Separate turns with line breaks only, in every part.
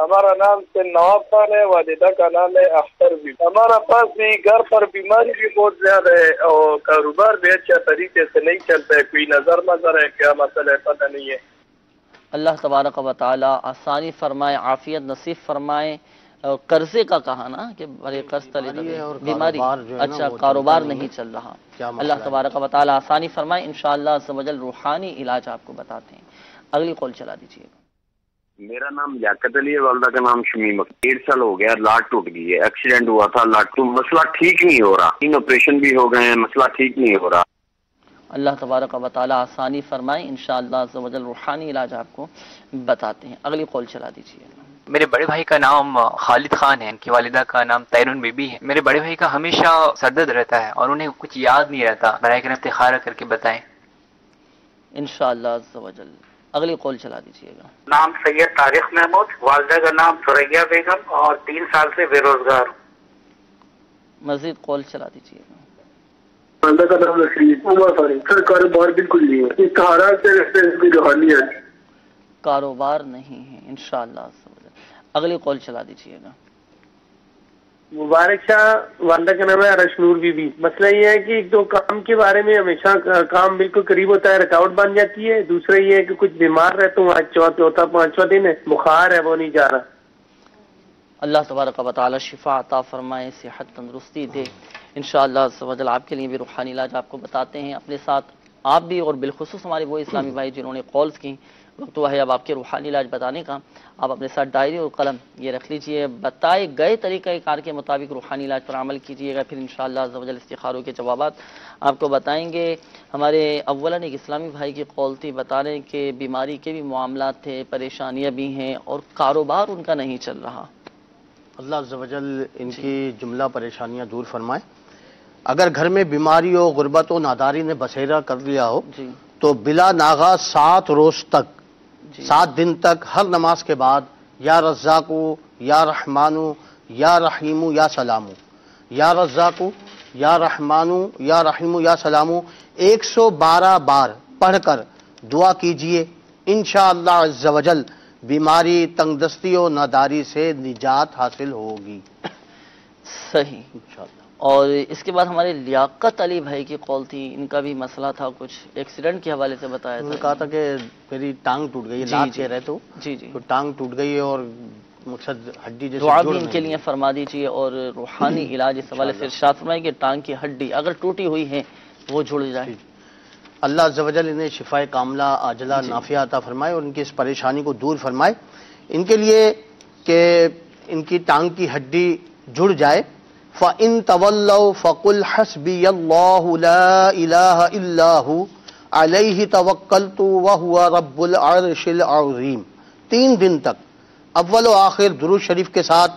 ہمارا نام سے نواب خان ہے، والدہ کا نام ہے اختر بھی۔ ہمارا پاس بھی گھر پر بیماری بھی بہت زیادہ ہے اور کاروبار بھی اچھا طریقے سے نہیں چلتا ہے، کوئی نظر ہے، کیا مسئلہ ہے پتہ نہیں ہے۔
اللہ تبارک و تعالی آسانی فرمائے، عافیت نصیب فرمائے۔ قرضے کا کہا نا کہ بڑے قرض تلے دبے، بیماری، اچھا کاروبار نہیں چل رہا، اللہ تبارک و تعالی آسانی فرمائے، انشاءاللہ عز و جل روحانی علاج آپ کو بتاتے ہیں۔ اگلی کال چلا دیجیے گا۔
میرا نام لیاقت علی ہے، والدہ کا نام شمیم۔ 1.5 سال ہو گیا، لاٹ ٹوٹ گئی ہے، ایکسیڈنٹ ہوا تھا، لاٹ تو مسئلہ ٹھیک نہیں ہو رہا، 3 آپریشن بھی ہو گئے ہیں، مسئلہ ٹھیک نہیں ہو رہا۔
اللہ تبارک و تعالی آسانی فرمائے، انشاءاللہ عز و جل روحانی علاج آپ کو بتاتے ہیں۔ اگلی کال چلا دیجیے گا۔
میرے بڑے بھائی کا نام خالد خان ہے، ان کی والدہ کا نام تیرون بی بی ہے۔ میرے بڑے بھائی کا ہمیشہ سر درد رہتا ہے اور انہیں کچھ یاد نہیں رہتا، برائے کرم افتخار کر کے بتائیں۔
انشاءاللہ عز و جل اگلی کال چلا دیجیے گا۔
نام سید طارق محمود، والدہ کا نام ثریا بیگم اور 3 سال سے بے روزگار ہوں۔
مزید کال چلا دیجیے گا۔
والدہ کا نام رشید عمر فاروق، سر کاروبار بالکل نہیں ہے، استخارات سے روحانی ہے،
کاروبار نہیں ہے، انشاءاللہ عز و جل اگلی کال چلا دیجیے گا۔
مبارک شاہ، والدہ کا نام ہے رشنور بی بی۔ مسئلہ یہ ہے کہ ایک تو کام کے بارے میں ہمیشہ کام بالکل قریب ہوتا ہے، رکاوٹ بن جاتی ہے، دوسرا یہ ہے کہ کچھ بیمار رہتا ہوں، آج 4 دن ہے، بخار ہے وہ نہیں جا رہا۔
اللہ تبارک و تعالی شفا عطا فرمائے، صحت تندرستی دے، انشاءاللہ عز و جل آپ کے لیے بھی روحانی علاج آپ کو بتاتے ہیں۔ اپنے ساتھ آپ بھی اور بالخصوص ہمارے وہ اسلامی بھائی جنہوں نے کالز کی، وقت ہوا ہے اب آپ کے روحانی علاج بتانے کا۔ آپ اپنے ساتھ ڈائری اور قلم یہ رکھ لیجئے، بتائے گئے طریقہ کار کے مطابق روحانی علاج پر عمل کیجئے گا، پھر انشاءاللہ عز و جل استخاروں کے جوابات آپ کو بتائیں گے۔ ہمارے اولاً ایک اسلامی بھائی کی قول تھی، بتا رہے ہیں کہ بیماری کے بھی معاملات تھے، پریشانیاں بھی ہیں اور کاروبار ان کا نہیں چل رہا۔
اللہ عز و جل ان کی جملہ پریشانیاں دور فرمائے۔ اگر گھر میں بیماری ہو، غربت و ناداری نے بسیرا کر لیا ہو تو بلا ناغا 7 روز تک 7 دن تک ہر نماز کے بعد یا رزاقو یا رحمانو یا رحیمو یا سلامو، یا رزاقو یا رحمانو یا رحیمو یا سلامو 112 بار پڑھ کر دعا کیجئے، انشاءاللہ عز و جل بیماری، تنگ دستی و ناداری سے نجات حاصل ہوگی۔
صحیح انشاءاللہ۔ اور اس کے بعد ہمارے لیاقت علی بھائی کی قول تھی، ان کا بھی مسئلہ تھا، کچھ ایکسیڈنٹ کے حوالے سے بتایا تھا۔
انہوں نے کہا تھا کہ میری ٹانگ ٹوٹ گئی ہے، لات کہہ رہے تو تو ٹانگ ٹوٹ گئی ہے اور مقصد ہڈی جیسے
دعا بھی ان کے لیے فرما دیجیے، اور روحانی علاج اس حوالے سے ارشاد فرمائیں کہ ٹانگ کی ہڈی اگر ٹوٹی ہوئی ہے وہ جڑ جائے۔
اللہ عز و جل انہیں شفائے کاملہ عاجلہ نافعہ عطا فرمائے اور ان کی اس پریشانی کو دور فرمائے۔ ان کے لیے کہ ان کی ٹانگ کی ہڈی جڑ جائے، فَإِن تَوَلَّوْا فَقُلْ حَسْبِيَ اللَّهُ لَا إِلَٰهَ إِلَّا هُوَ عَلَيْهِ تَوَكَّلْتُ وَهُوَ رَبُّ الْعَرْشِ الْعَظِيمِ 3 دن تک اول و آخر درود شریف کے ساتھ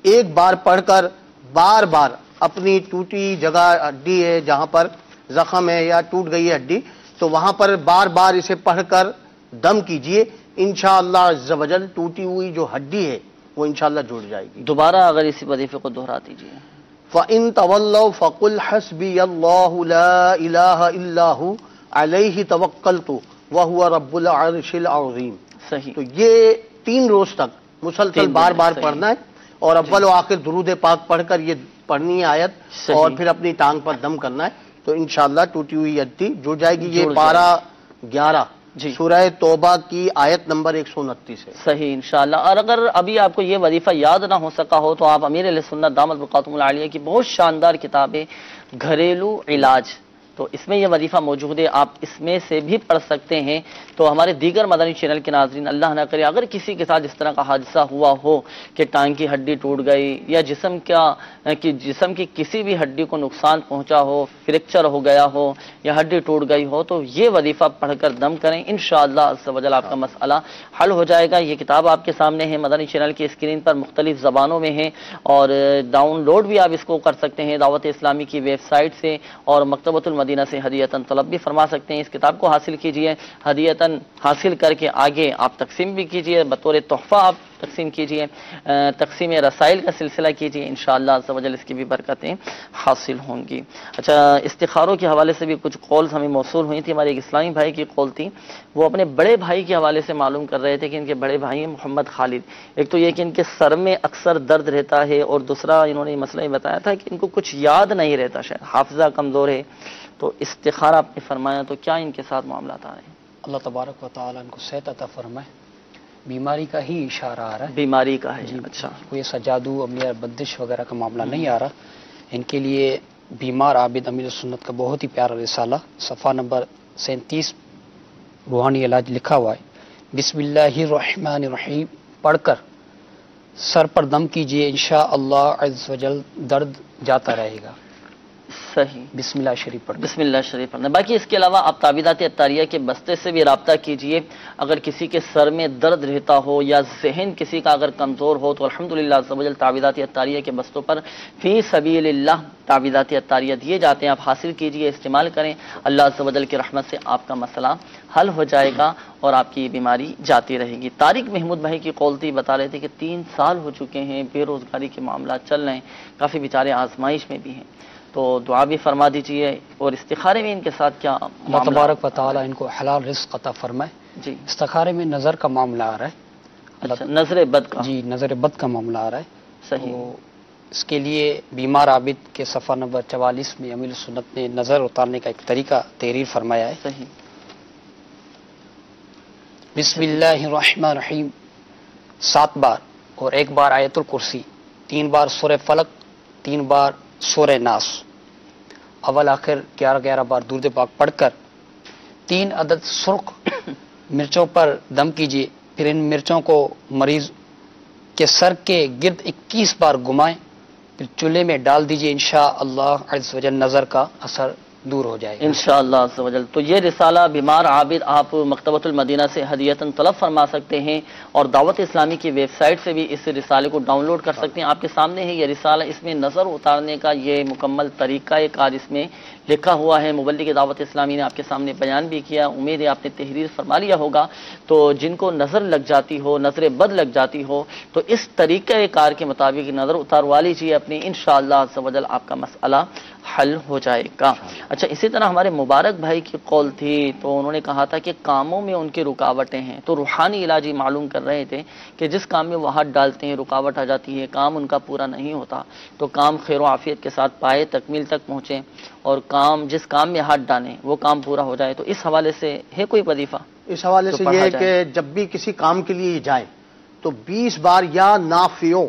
ایک بار پڑھ کر بار بار اپنی ٹوٹی جگہ ہڈی ہے جہاں پر زخم ہے یا ٹوٹ گئی ہے ہڈی، تو وہاں پر بار بار اسے پڑھ کر دم کیجئے، انشاءاللہ عز و جل ٹوٹی ہوئی جو ہڈی ہے وہ انشاءاللہ جڑ جائے گی۔
دوبارہ اگر اسی وظیفے کو دہرا دیجیے۔
فَإِن تَوَلَّوْا فَقُلْ حَسْبِيَ اللَّهُ لَا إِلَٰهَ إِلَّا هُوَ عَلَيْهِ تَوَكَّلْتُ وَهُوَ رَبُّ الْعَرْشِ الْعَظِيمِ۔
صحیح۔
تو یہ 3 روز تک مسلسل بار بار پڑھنا ہے اور اول و آخر درود پاک پڑھ کر یہ پڑھنی ہے آیت اور پھر اپنی ٹانگ پر دم کرنا ہے، تو انشاءاللہ ٹوٹی ہوئی ہڈی جڑ جائے گی۔ یہ پارہ 11 سورہ توبہ کی آیت نمبر 129 ہے۔
صحیح انشاءاللہ۔ اور اگر ابھی آپ کو یہ وظیفہ یاد نہ ہو سکا ہو تو آپ امیر اہل سنت دامت برکاتہم العالیہ کی بہت شاندار کتاب ہے گھریلو علاج، تو اس میں یہ وظیفہ موجود ہے، آپ اس میں سے بھی پڑھ سکتے ہیں۔ تو ہمارے دیگر مدنی چینل کے ناظرین، اللہ نہ کرے اگر کسی کے ساتھ اس طرح کا حادثہ ہوا ہو کہ ٹانگ کی ہڈی ٹوٹ گئی یا جسم کی کسی بھی ہڈی کو نقصان پہنچا ہو، فریکچر ہو گیا ہو یا ہڈی ٹوٹ گئی ہو، تو یہ وظیفہ پڑھ کر دم کریں، انشاءاللہ عز و جل آپ کا مسئلہ حل ہو جائے گا۔ یہ کتاب آپ کے سامنے ہے، مدنی چینل کی اسکرین پر مختلف زبانوں میں ہے، اور ڈاؤن لوڈ بھی آپ اس کو کر سکتے ہیں دعوت اسلامی کی ویب سائٹ سے، اور مکتبۃ المدینہ سے ہدیتاً طلب بھی فرما سکتے ہیں۔ اس کتاب کو حاصل کیجئے، ہدیتاً حاصل کر کے آگے آپ تقسیم بھی کیجئے، بطور تحفہ آپ تقسیم کیجیے، تقسیم رسائل کا سلسلہ کیجیے، انشاءاللہ عز و جل اس کی بھی برکتیں حاصل ہوں گی۔ اچھا، استخاروں کے حوالے سے بھی کچھ کالز ہمیں موصول ہوئی تھی۔ ہمارے ایک اسلامی بھائی کی کال تھی، وہ اپنے بڑے بھائی کے حوالے سے معلوم کر رہے تھے کہ ان کے بڑے بھائی ہیں محمد خالد۔ ایک تو یہ کہ ان کے سر میں اکثر درد رہتا ہے، اور دوسرا انہوں نے یہ مسئلہ یہ بتایا تھا کہ ان کو کچھ یاد نہیں رہتا، شاید حافظہ کمزور ہے۔ تو استخارہ آپ نے فرمایا، تو کیا ان کے ساتھ معاملات آ رہے ہیں؟
اللہ تبارک و تعالیٰ ان کو صحت عطا فرمائے۔ بیماری کا ہی اشارہ آ رہا ہے،
بیماری کا ہے۔
جی،
اچھا،
کوئی ایسا جادو عملیہ بندش وغیرہ کا معاملہ نہیں آ رہا ان کے لیے۔ بیمار عابد امیر السنت کا بہت ہی پیارا رسالہ صفحہ نمبر 37 روحانی علاج لکھا ہوا ہے۔ بسم اللہ الرحمن الرحیم پڑھ کر سر پر دم کیجئے، انشاءاللہ عز و جل درد جاتا رہے گا۔
صحیح،
بسم اللہ شریف پڑھ
بسم اللہ شریف پڑھنا۔ باقی اس کے علاوہ آپ تعویذات اطاریہ کے بستے سے بھی رابطہ کیجئے۔ اگر کسی کے سر میں درد رہتا ہو یا ذہن کسی کا اگر کمزور ہو تو الحمدللہ عز و جل تعویذات اطاریہ کے بستوں پر فی سبیل اللہ تعویذات اطاریہ دیے جاتے ہیں، آپ حاصل کیجئے، استعمال کریں، اللہ عز و جل کی رحمت سے آپ کا مسئلہ حل ہو جائے گا اور آپ کی بیماری جاتی رہے گی۔ طارق محمود بھائی کی کال تھی، بتا رہے تھے کہ 3 سال ہو چکے ہیں، بے روزگاری کے معاملات چل رہے ہیں، کافی بیچارے آزمائش میں بھی ہیں، تو دعا بھی فرما دیجیے۔ اور استخارے میں ان کے ساتھ کیا
اللہ تبارک و تعالیٰ ان کو حلال رزق عطا فرمائے۔
جی،
استخارے میں نظر کا معاملہ آ رہا ہے۔
اچھا، نظر بد کا؟
جی، نظر بد کا معاملہ آ رہا ہے۔
صحیح،
تو اس کے لیے بیمار عابد کے صفحہ نمبر 44 میں امیر السنت نے نظر اتارنے کا ایک طریقہ تحریر فرمایا ہے۔
صحیح،
بسم اللہ الرحمن الرحیم 7 بار، اور 1 بار آیت الکرسی، 3 بار سورہ فلق، 3 بار سورہ ناس، اول آخر 11 بار درود پاک پڑھ کر 3 عدد سرخ مرچوں پر دم کیجیے۔ پھر ان مرچوں کو مریض کے سر کے گرد 21 بار گھمائیں، پھر چولہے میں ڈال دیجیے، انشاءاللہ عز و جل نظر کا اثر دور ہو جائے گا
انشاءاللہ عز و جل۔ تو یہ رسالہ بیمار عابد آپ مکتبۃ المدینہ سے ہدیۃً طلب فرما سکتے ہیں، اور دعوت اسلامی کی ویب سائٹ سے بھی اس رسالے کو ڈاؤن لوڈ کر سکتے ہیں۔ آپ کے سامنے ہے یہ رسالہ، اس میں نظر اتارنے کا یہ مکمل طریقہ کار اس میں لکھا ہوا ہے۔ مبلغ دعوت اسلامی نے آپ کے سامنے بیان بھی کیا، امید ہے آپ نے تحریر فرما لیا ہوگا۔ تو جن کو نظر لگ جاتی ہو، نظر بد لگ جاتی ہو، تو اس طریقہ کار کے مطابق نظر اتاروا لیجیے اپنی، انشاءاللہ عز و جل آپ کا مسئلہ حل ہو جائے گا۔ اچھا، اسی طرح ہمارے مبارک بھائی کی قول تھی، تو انہوں نے کہا تھا کہ کاموں میں ان کی رکاوٹیں ہیں، تو روحانی علاجی معلوم کر رہے تھے کہ جس کام میں وہ ہاتھ ڈالتے ہیں رکاوٹ آ جاتی ہے، کام ان کا پورا نہیں ہوتا، تو کام خیر و عافیت کے ساتھ پائے، تکمیل تک پہنچے، اور کام جس کام میں ہاتھ ڈالیں وہ کام پورا ہو جائے۔ تو اس حوالے سے ہے کوئی وظیفہ؟
اس حوالے سے یہ ہے کہ جب بھی کسی کام کے لیے جائیں تو 20 بار یا نافیوں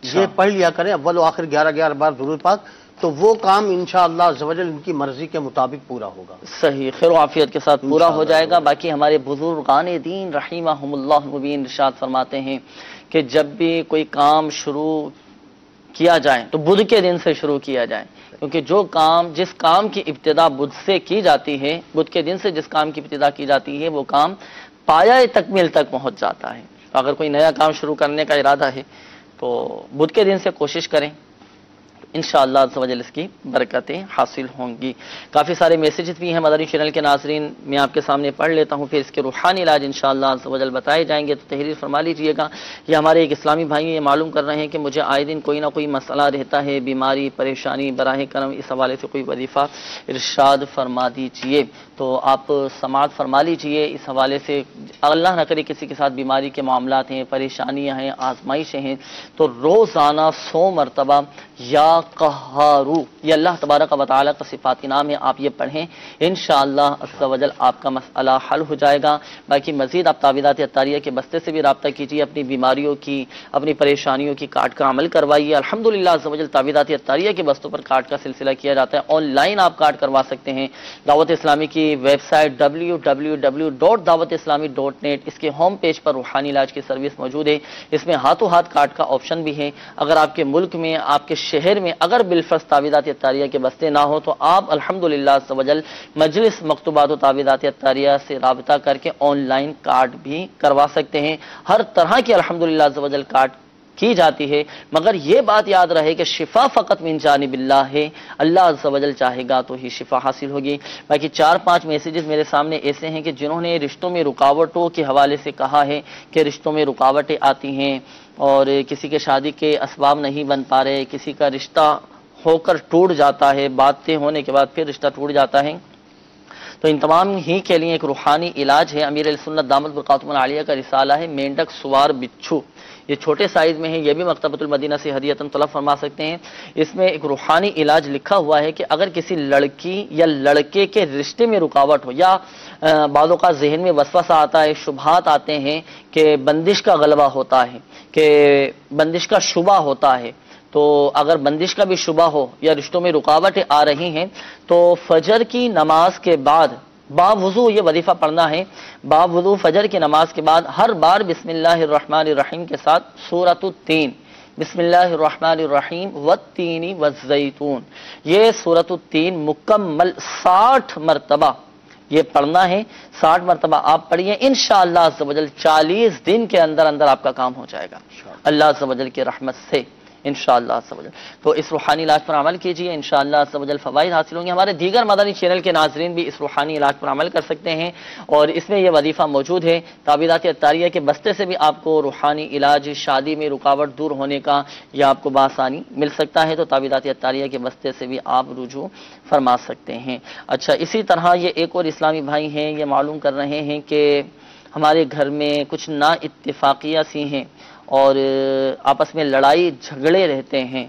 یہ پڑھ لیا کریں، اول و آخر 11 بار درود پاک، تو وہ کام انشاءاللہ عز و جل ان کی مرضی کے مطابق پورا ہوگا۔
صحیح، خیر و عافیت کے ساتھ پورا ہو جائے گا۔ باقی ہمارے بزرگان دین رحمہم اللہ مبین ارشاد فرماتے ہیں کہ جب بھی کوئی کام شروع کیا جائے تو بدھ کے دن سے شروع کیا جائے، کیونکہ جس کام کی ابتدا بدھ سے کی جاتی ہے، بدھ کے دن سے جس کام کی ابتدا کی جاتی ہے، وہ کام پایہ تکمیل تک پہنچ جاتا ہے۔ اگر کوئی نیا کام شروع کرنے کا ارادہ ہے تو بدھ کے دن سے کوشش کریں، انشاءاللہ عز و جل اس کی برکتیں حاصل ہوں گی۔ کافی سارے میسیجز بھی ہیں مدنی چینل کے ناظرین، میں آپ کے سامنے پڑھ لیتا ہوں، پھر اس کے روحانی علاج انشاءاللہ عز و جل بتائے جائیں گے، تو تحریر فرما لیجئے گا۔ یہ ہمارے ایک اسلامی بھائی یہ معلوم کر رہے ہیں کہ مجھے آئے دن کوئی نہ کوئی مسئلہ رہتا ہے، بیماری، پریشانی، براہ کرم اس حوالے سے کوئی وظیفہ ارشاد فرما دیجئے۔ تو آپ سماعت فرما لیجئے اس حوالے سے، اللہ نہ کرے کسی کے ساتھ بیماری کے معاملات ہیں، پریشانیاں ہیں، آزمائشیں ہیں، تو روزانہ 100 مرتبہ یا قہارو، یہ اللہ تبارک و تعالیٰ کا صفاتی نام ہے، آپ یہ پڑھیں، انشاءاللہ عز و جل آپ کا مسئلہ حل ہو جائے گا۔ باقی مزید آپ تعویذات اطاریہ کے بستے سے بھی رابطہ کیجیے، اپنی بیماریوں کی، اپنی پریشانیوں کی کاٹ کا عمل کروائیے۔ الحمدللہ عز و جل تعویذات اطاریہ کے بستوں پر کاٹ کا سلسلہ کیا جاتا ہے، آن لائن آپ کاٹ کروا سکتے ہیں۔ دعوت اسلامی کی ویب سائٹ www.dawatislami.net، اس کے ہوم پیج پر روحانی علاج کی سروس موجود ہے، اس میں ہاتھوں ہاتھ کاٹ کا آپشن بھی ہے۔ اگر آپ کے ملک میں، آپ کے شہر میں اگر بالفرض تعویذات اطاریہ کے بستے نہ ہو تو آپ الحمدللہ عز و جل مجلس مکتوبات و تعویذات اطاریہ سے رابطہ کر کے آن لائن کارڈ بھی کروا سکتے ہیں۔ ہر طرح کی الحمدللہ عز و جل کارڈ کی جاتی ہے، مگر یہ بات یاد رہے کہ شفا فقط من جانب اللہ ہے، اللہ عز و جل چاہے گا تو ہی شفا حاصل ہوگی۔ باقی 4-5 میسیجز میرے سامنے ایسے ہیں کہ جنہوں نے رشتوں میں رکاوٹوں کے حوالے سے کہا ہے کہ رشتوں میں رکاوٹیں آتی ہیں اور کسی کے شادی کے اسباب نہیں بن پا رہے، کسی کا رشتہ ہو کر ٹوٹ جاتا ہے، باتیں ہونے کے بعد پھر رشتہ ٹوٹ جاتا ہے، تو ان تمام ہی کے لیے ایک روحانی علاج ہے۔ امیر السنت دامت برکاتہم العالیہ کا رسالہ ہے مینڈک سوار بچھو، یہ چھوٹے سائز میں ہے، یہ بھی مکتبۃ المدینہ سے ہدیۃً طلب فرما سکتے ہیں۔ اس میں ایک روحانی علاج لکھا ہوا ہے کہ اگر کسی لڑکی یا لڑکے کے رشتے میں رکاوٹ ہو یا بعض اوقات ذہن میں وسوسہ آتا ہے، شبہات آتے ہیں کہ بندش کا غلبہ ہوتا ہے، کہ بندش کا شبہ ہوتا ہے، تو اگر بندش کا بھی شبہ ہو یا رشتوں میں رکاوٹیں آ رہی ہیں تو فجر کی نماز کے بعد باوضو یہ وظیفہ پڑھنا ہے۔ باوضو فجر کی نماز کے بعد ہر بار بسم اللہ الرحمن الرحیم کے ساتھ سورۃ التین، بسم اللہ الرحمن الرحیم والتین والزیتون، یہ سورۃ التین مکمل 60 مرتبہ یہ پڑھنا ہے۔ 60 مرتبہ آپ پڑھیے، انشاءاللہ عز و جل 40 دن کے اندر اندر آپ کا کام ہو جائے گا اللہ عز و جل کی رحمت سے انشاءاللہ عز و جل۔ تو اس روحانی علاج پر عمل کیجئے، انشاءاللہ عز و جل فوائد حاصل ہوں گے۔ ہمارے دیگر مدنی چینل کے ناظرین بھی اس روحانی علاج پر عمل کر سکتے ہیں اور اس میں یہ وظیفہ موجود ہے۔ تعویذات عطاریہ کے بستے سے بھی آپ کو روحانی علاج، شادی میں رکاوٹ دور ہونے کا یہ آپ کو بآسانی مل سکتا ہے، تو تعویذات عطاریہ کے بستے سے بھی آپ رجوع فرما سکتے ہیں۔ اچھا، اسی طرح یہ ایک اور اسلامی بھائی ہیں، یہ معلوم کر رہے ہیں کہ ہمارے گھر میں کچھ نا اتفاقیہ سی ہیں اور آپس میں لڑائی جھگڑے رہتے ہیں،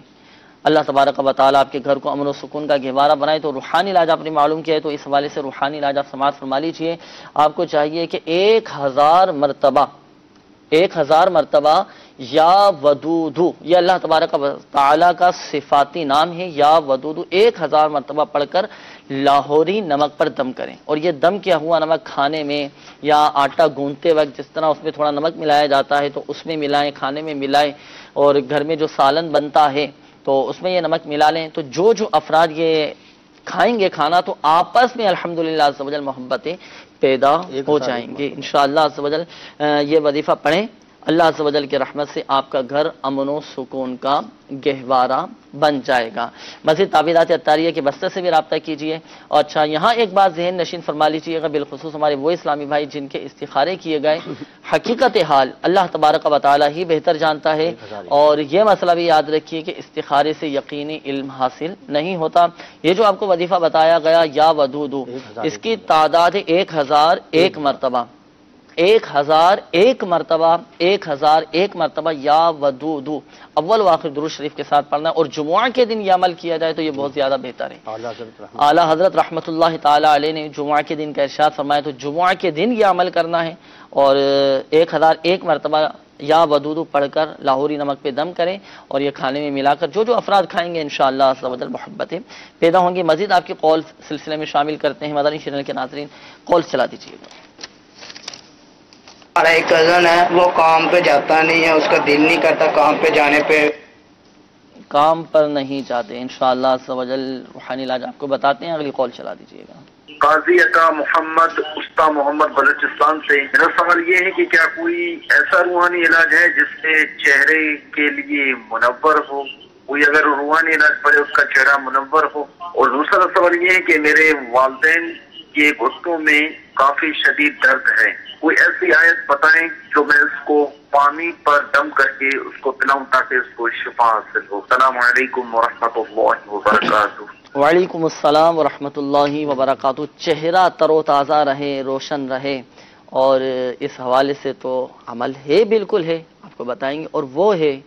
اللہ تبارک و تعالیٰ آپ کے گھر کو امن و سکون کا گہوارہ بنائے۔ تو روحانی علاج آپ نے معلوم کیا ہے، تو اس حوالے سے روحانی علاج آپ سماعت فرما لیجئے۔ آپ کو چاہیے کہ 1000 مرتبہ یا ودودو، یہ اللہ تبارک و تعالیٰ کا صفاتی نام ہے، یا ودودو 1000 مرتبہ پڑھ کر لاہوری نمک پر دم کریں، اور یہ دم کیا ہوا نمک کھانے میں یا آٹا گوندتے وقت جس طرح اس میں تھوڑا نمک ملایا جاتا ہے تو اس میں ملائیں، کھانے میں ملائیں، اور گھر میں جو سالن بنتا ہے تو اس میں یہ نمک ملا لیں، تو جو افراد یہ کھائیں گے کھانا تو آپس میں الحمدللہ عز و جل محبتیں پیدا ہو جائیں گے انشاءاللہ عز و جل۔ یہ وظیفہ پڑھیں، اللہ عز و جل کی رحمت سے آپ کا گھر امن و سکون کا گہوارہ بن جائے گا۔ مزید تعویذات عطاریہ کے بستے سے بھی رابطہ کیجئے۔ اور اچھا، یہاں ایک بات ذہن نشین فرما لیجیے گا، بالخصوص ہمارے وہ اسلامی بھائی جن کے استخارے کیے گئے، حقیقت حال اللہ تبارک و تعالیٰ ہی بہتر جانتا ہے، اور یہ مسئلہ بھی یاد رکھیے کہ استخارے سے یقینی علم حاصل نہیں ہوتا۔ یہ جو آپ کو وظیفہ بتایا گیا یا ودودو، اس کی تعداد 1001 مرتبہ، 1001 مرتبہ یا ودودو اول و آخر درود شریف کے ساتھ پڑھنا ہے، اور جمعہ کے دن یہ عمل کیا جائے تو یہ بہت زیادہ بہتر ہے۔ اعلیٰ حضرت رحمۃ اللہ تعالی علیہ نے جمعہ کے دن کا ارشاد فرمایا، تو جمعہ کے دن یہ عمل کرنا ہے، اور 1001 مرتبہ یا ودودو پڑھ کر لاہوری نمک پہ دم کریں، اور یہ کھانے میں ملا کر جو افراد کھائیں گے انشاءاللہ عز و جل محبتیں پیدا ہوں گی۔ مزید آپ کی قول سلسلے میں شامل کرتے ہیں مدنی چینل کے ناظرین، قول چلا دیجیے گا۔
ہمارا ایک کزن ہے، وہ کام پہ جاتا نہیں ہے، اس کا دل نہیں کرتا کام پہ جانے پہ،
کام پر نہیں جاتے، انشاءاللہ عز و جل روحانی علاج آپ کو بتاتے ہیں۔ اگلی قول چلا دیجیے گا۔
قاضی عطا محمد استا محمد بلوچستان سے، میرا سوال یہ ہے کہ کیا کوئی ایسا روحانی علاج ہے جس سے چہرے کے لیے منور ہو، کوئی اگر روحانی علاج پڑے اس کا چہرہ منور ہو؟ اور دوسرا سوال یہ ہے کہ میرے والدین کے گھٹنوں میں کافی شدید درد ہے، کوئی ایسی آیت بتائیں جو میں اس کو پانی پر دم کر کے اس کو پلاؤں تاکہ اس کو شفا حاصل ہو۔ السلام علیکم ورحمۃ اللہ وبرکاتہ۔
وعلیکم السلام ورحمۃ اللہ وبرکاتہ۔ چہرہ تر و تازہ رہے، روشن رہے، اور اس حوالے سے تو عمل ہے، بالکل ہے، آپ کو بتائیں گے، اور وہ ہے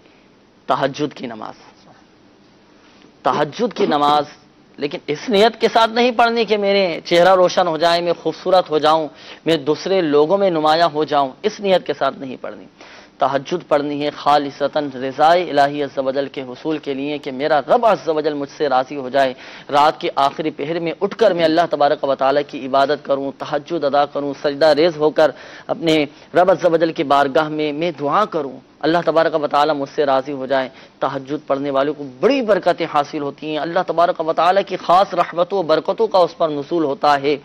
تہجد کی نماز۔ تہجد کی نماز لیکن اس نیت کے ساتھ نہیں پڑھنی کہ میرے چہرہ روشن ہو جائے، میں خوبصورت ہو جاؤں، میں دوسرے لوگوں میں نمایاں ہو جاؤں، اس نیت کے ساتھ نہیں پڑھنی۔ تہجد پڑھنی ہے خالصتاً رضائے الہی عز و جل کے حصول کے لیے، کہ میرا رب عز و جل مجھ سے راضی ہو جائے، رات کے آخری پہر میں اٹھ کر میں اللہ تبارک و تعالیٰ کی عبادت کروں، تہجد ادا کروں، سجدہ ریز ہو کر اپنے رب عز و جل کی بارگاہ میں دعا کروں، اللہ تبارک و تعالیٰ مجھ سے راضی ہو جائے۔ تہجد پڑھنے والوں کو بڑی برکتیں حاصل ہوتی ہیں، اللہ تبارک و تعالیٰ کی خاص رحمتوں و برکتوں کا اس پر نزول ہوتا ہے،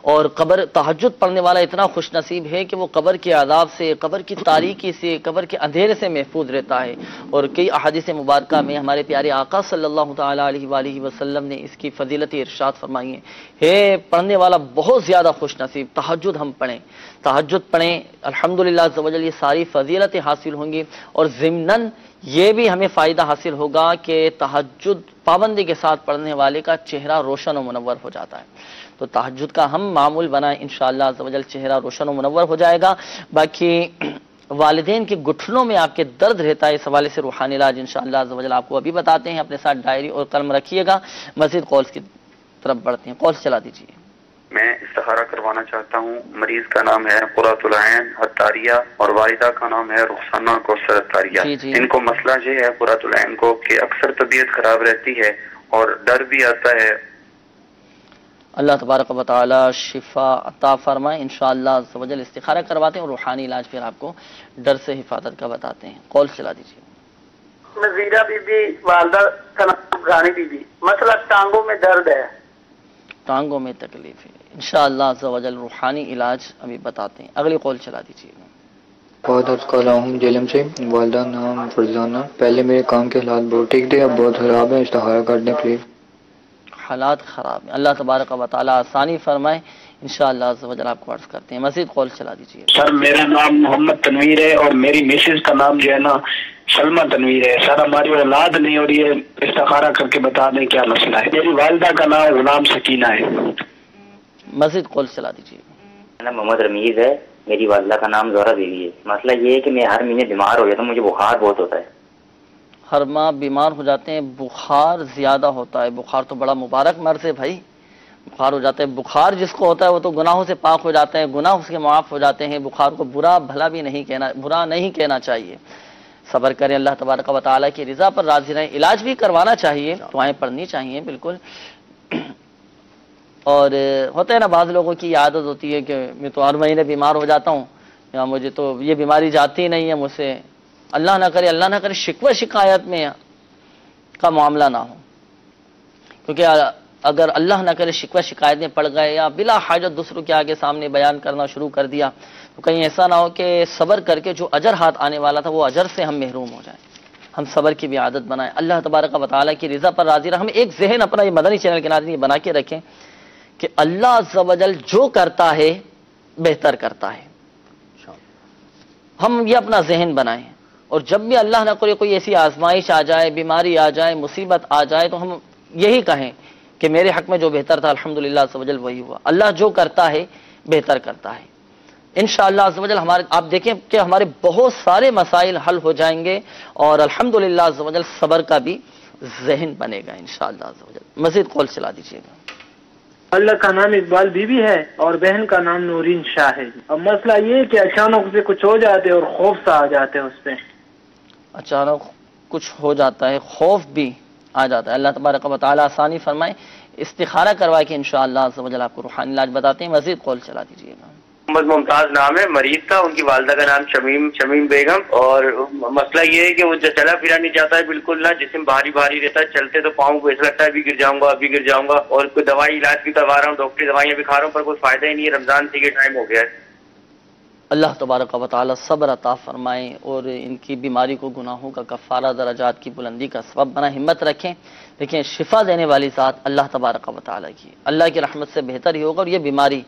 اور قبر تہجد پڑھنے والا اتنا خوش نصیب ہے کہ وہ قبر کے عذاب سے، قبر کی تاریکی سے، قبر کے اندھیرے سے محفوظ رہتا ہے۔ اور کئی احادیث مبارکہ میں ہمارے پیارے آقا صلی اللہ تعالی علیہ وآلہ وسلم نے اس کی فضیلت ارشاد فرمائی ہے پڑھنے والا بہت زیادہ خوش نصیب۔ تہجد ہم پڑھیں، تہجد پڑھیں، الحمدللہ عز و جل یہ ساری فضیلتیں حاصل ہوں گی، اور ضمناً یہ بھی ہمیں فائدہ حاصل ہوگا کہ تہجد پابندی کے ساتھ پڑھنے والے کا چہرہ روشن و منور ہو جاتا ہے۔ تو تہجد کا ہم معمول بنائیں، انشاءاللہ عز و جل چہرہ روشن و منور ہو جائے گا۔ باقی والدین کے گٹھنوں میں آپ کے درد رہتا ہے، اس حوالے سے روحانی علاج انشاءاللہ عز و جل آپ کو ابھی بتاتے ہیں۔ اپنے ساتھ ڈائری اور قلم رکھیے گا، مزید کالز کی طرف بڑھتے ہیں۔ کالز چلا دیجیے۔
میں استخارہ کروانا چاہتا ہوں۔ مریض کا نام ہے قرۃ العین عطاریہ اور والدہ کا نام ہے رخسانہ کوثر عطاریہ۔ ان کو مسئلہ یہ ہے قرۃ العین کو کہ اکثر طبیعت خراب رہتی ہے اور ڈر بھی آتا ہے۔
اللہ تبارک و تعالی شفا عطا فرمائے انشاءاللہ عز و جل۔ استخارہ کرواتے ہیں اور روحانی علاج پھر آپ کو ڈر سے حفاظت کا بتاتے ہیں۔ کال چلا دیجیے۔
نذیرہ بی بی، والدہ کا نام غانی بی بی، مسئلہ ٹانگوں میں درد ہے،
ٹانگوں میں تکلیف ہے، انشاءاللہ عز و جل روحانی علاج ابھی بتاتے ہیں۔ اگلی کال چلا دیجیے۔
بہت عرض کر رہا ہوں جیلم سے، والدہ نام فرزانہ۔ پہلے میرے کام کے حالات بہت ٹھیک تھے، اب بہت خراب ہیں، استخارہ کر دیں پلیز۔
حالات خراب ہیں، اللہ تبارک و تعالی آسانی فرمائے انشاءاللہ عز و جل۔ آپ کو عرض کرتے ہیں، مزید کال چلا دیجیے۔
سر میرا نام محمد تنویر ہے اور میری مسز کا نام جو ہے نا سلمہ تنویر ہے۔ سر ہماری اولاد نہیں ہو رہی ہے، استخارہ کر کے بتا دیں کیا مسئلہ ہے۔ میری والدہ کا نام غلام سکینہ ہے۔
مزید کال چلا دیجیے۔
میرا نام محمد رمیز ہے، میری والدہ کا نام زہرا بیوی ہے۔ مسئلہ یہ ہے کہ میں ہر مہینے بیمار ہو جاتا ہوں، مجھے بخار بہت ہوتا ہے۔
ہر ماہ بیمار ہو جاتے ہیں، بخار زیادہ ہوتا ہے۔ بخار تو بڑا مبارک مرض ہے بھائی، بخار ہو جاتا ہے۔ بخار جس کو ہوتا ہے وہ تو گناہوں سے پاک ہو جاتا ہے، گناہ اس کے معاف ہو جاتے ہیں۔ بخار کو برا نہیں کہنا چاہیے۔ صبر کریں، اللہ تبارک و تعالیٰ کی رضا پر راضی رہیں۔ علاج بھی کروانا چاہیے، دعائیں پڑھنی چاہیے بالکل۔ اور ہوتا ہے نا بعض لوگوں کی عادت ہوتی ہے کہ میں تو ہر مہینے بیمار ہو جاتا ہوں، یا مجھے تو یہ بیماری جاتی نہیں ہے مجھ سے۔ اللہ نہ کرے شکوہ شکایت میں کا معاملہ نہ ہو، کیونکہ اگر اللہ نہ کرے شکوہ شکایت میں پڑ گئے یا بلا حاجت دوسروں کے آگے سامنے بیان کرنا شروع کر دیا تو کہیں ایسا نہ ہو کہ صبر کر کے جو اجر ہاتھ آنے والا تھا وہ اجر سے ہم محروم ہو جائیں۔ ہم صبر کی بھی عادت بنائیں، اللہ تبارک و تعالیٰ کی رضا پر راضی رہیں۔ ہم ایک ذہن اپنا یہ مدنی چینل کے ناظرین بنا کے رکھیں کہ اللہ عز و جل جو کرتا ہے بہتر کرتا ہے۔ ہم یہ اپنا ذہن بنائیں، اور جب بھی اللہ نہ کرے کوئی ایسی آزمائش آ جائے، بیماری آ جائے، مصیبت آ جائے تو ہم یہی کہیں کہ میرے حق میں جو بہتر تھا الحمدللہ عز و جل وہی ہوا۔ اللہ جو کرتا ہے بہتر کرتا ہے انشاءاللہ عز و جل۔ آپ دیکھیں کہ ہمارے بہت سارے مسائل حل ہو جائیں گے، اور الحمدللہ عز و جل صبر کا بھی ذہن بنے گا انشاءاللہ عز و جل۔ مزید کال چلا دیجیے گا۔
اللہ کا نام اقبال بی بی ہے اور بہن کا نام نورین شاہ ہے۔ اب مسئلہ یہ ہے کہ اچانک سے کچھ ہو جاتے اور خوف سا آ جاتے ہیں اس پہ۔
اچانک کچھ ہو جاتا ہے، خوف بھی آ جاتا ہے، اللہ تبارک و تعالیٰ آسانی فرمائے۔ استخارہ کروا کے انشاءاللہ عز و جل آپ کو روحانی علاج بتاتے ہیں۔ مزید کال چلا دیجیے گا۔
محمد ممتاز نام ہے، مریض تھا، ان کی والدہ کا نام شمیم بیگم، اور مسئلہ یہ ہے کہ وہ چلا پھرا نہیں جاتا ہے بالکل، نہ جسم بھاری رہتا ہے، چلتے تو پاؤں کو ایسا لگتا ہے ابھی گر جاؤں گا، اور کوئی دوائی علاج بھی کروا رہا ہوں، ڈاکٹری دوائیاں بھی کھا رہا ہوں، پر کوئی فائدہ ہی نہیں ہے۔ رمضان سے یہ ٹائم ہو گیا ہے۔
اللہ تبارک و تعالی صبر عطا فرمائیں اور ان کی بیماری کو گناہوں کا کفارہ، درجات کی بلندی کا سبب بنا۔ ہمت رکھیں، دیکھیں شفا دینے والی ذات اللہ تبارک و تعالی کی، اللہ کی رحمت سے بہتر ہی ہوگا، اور یہ بیماری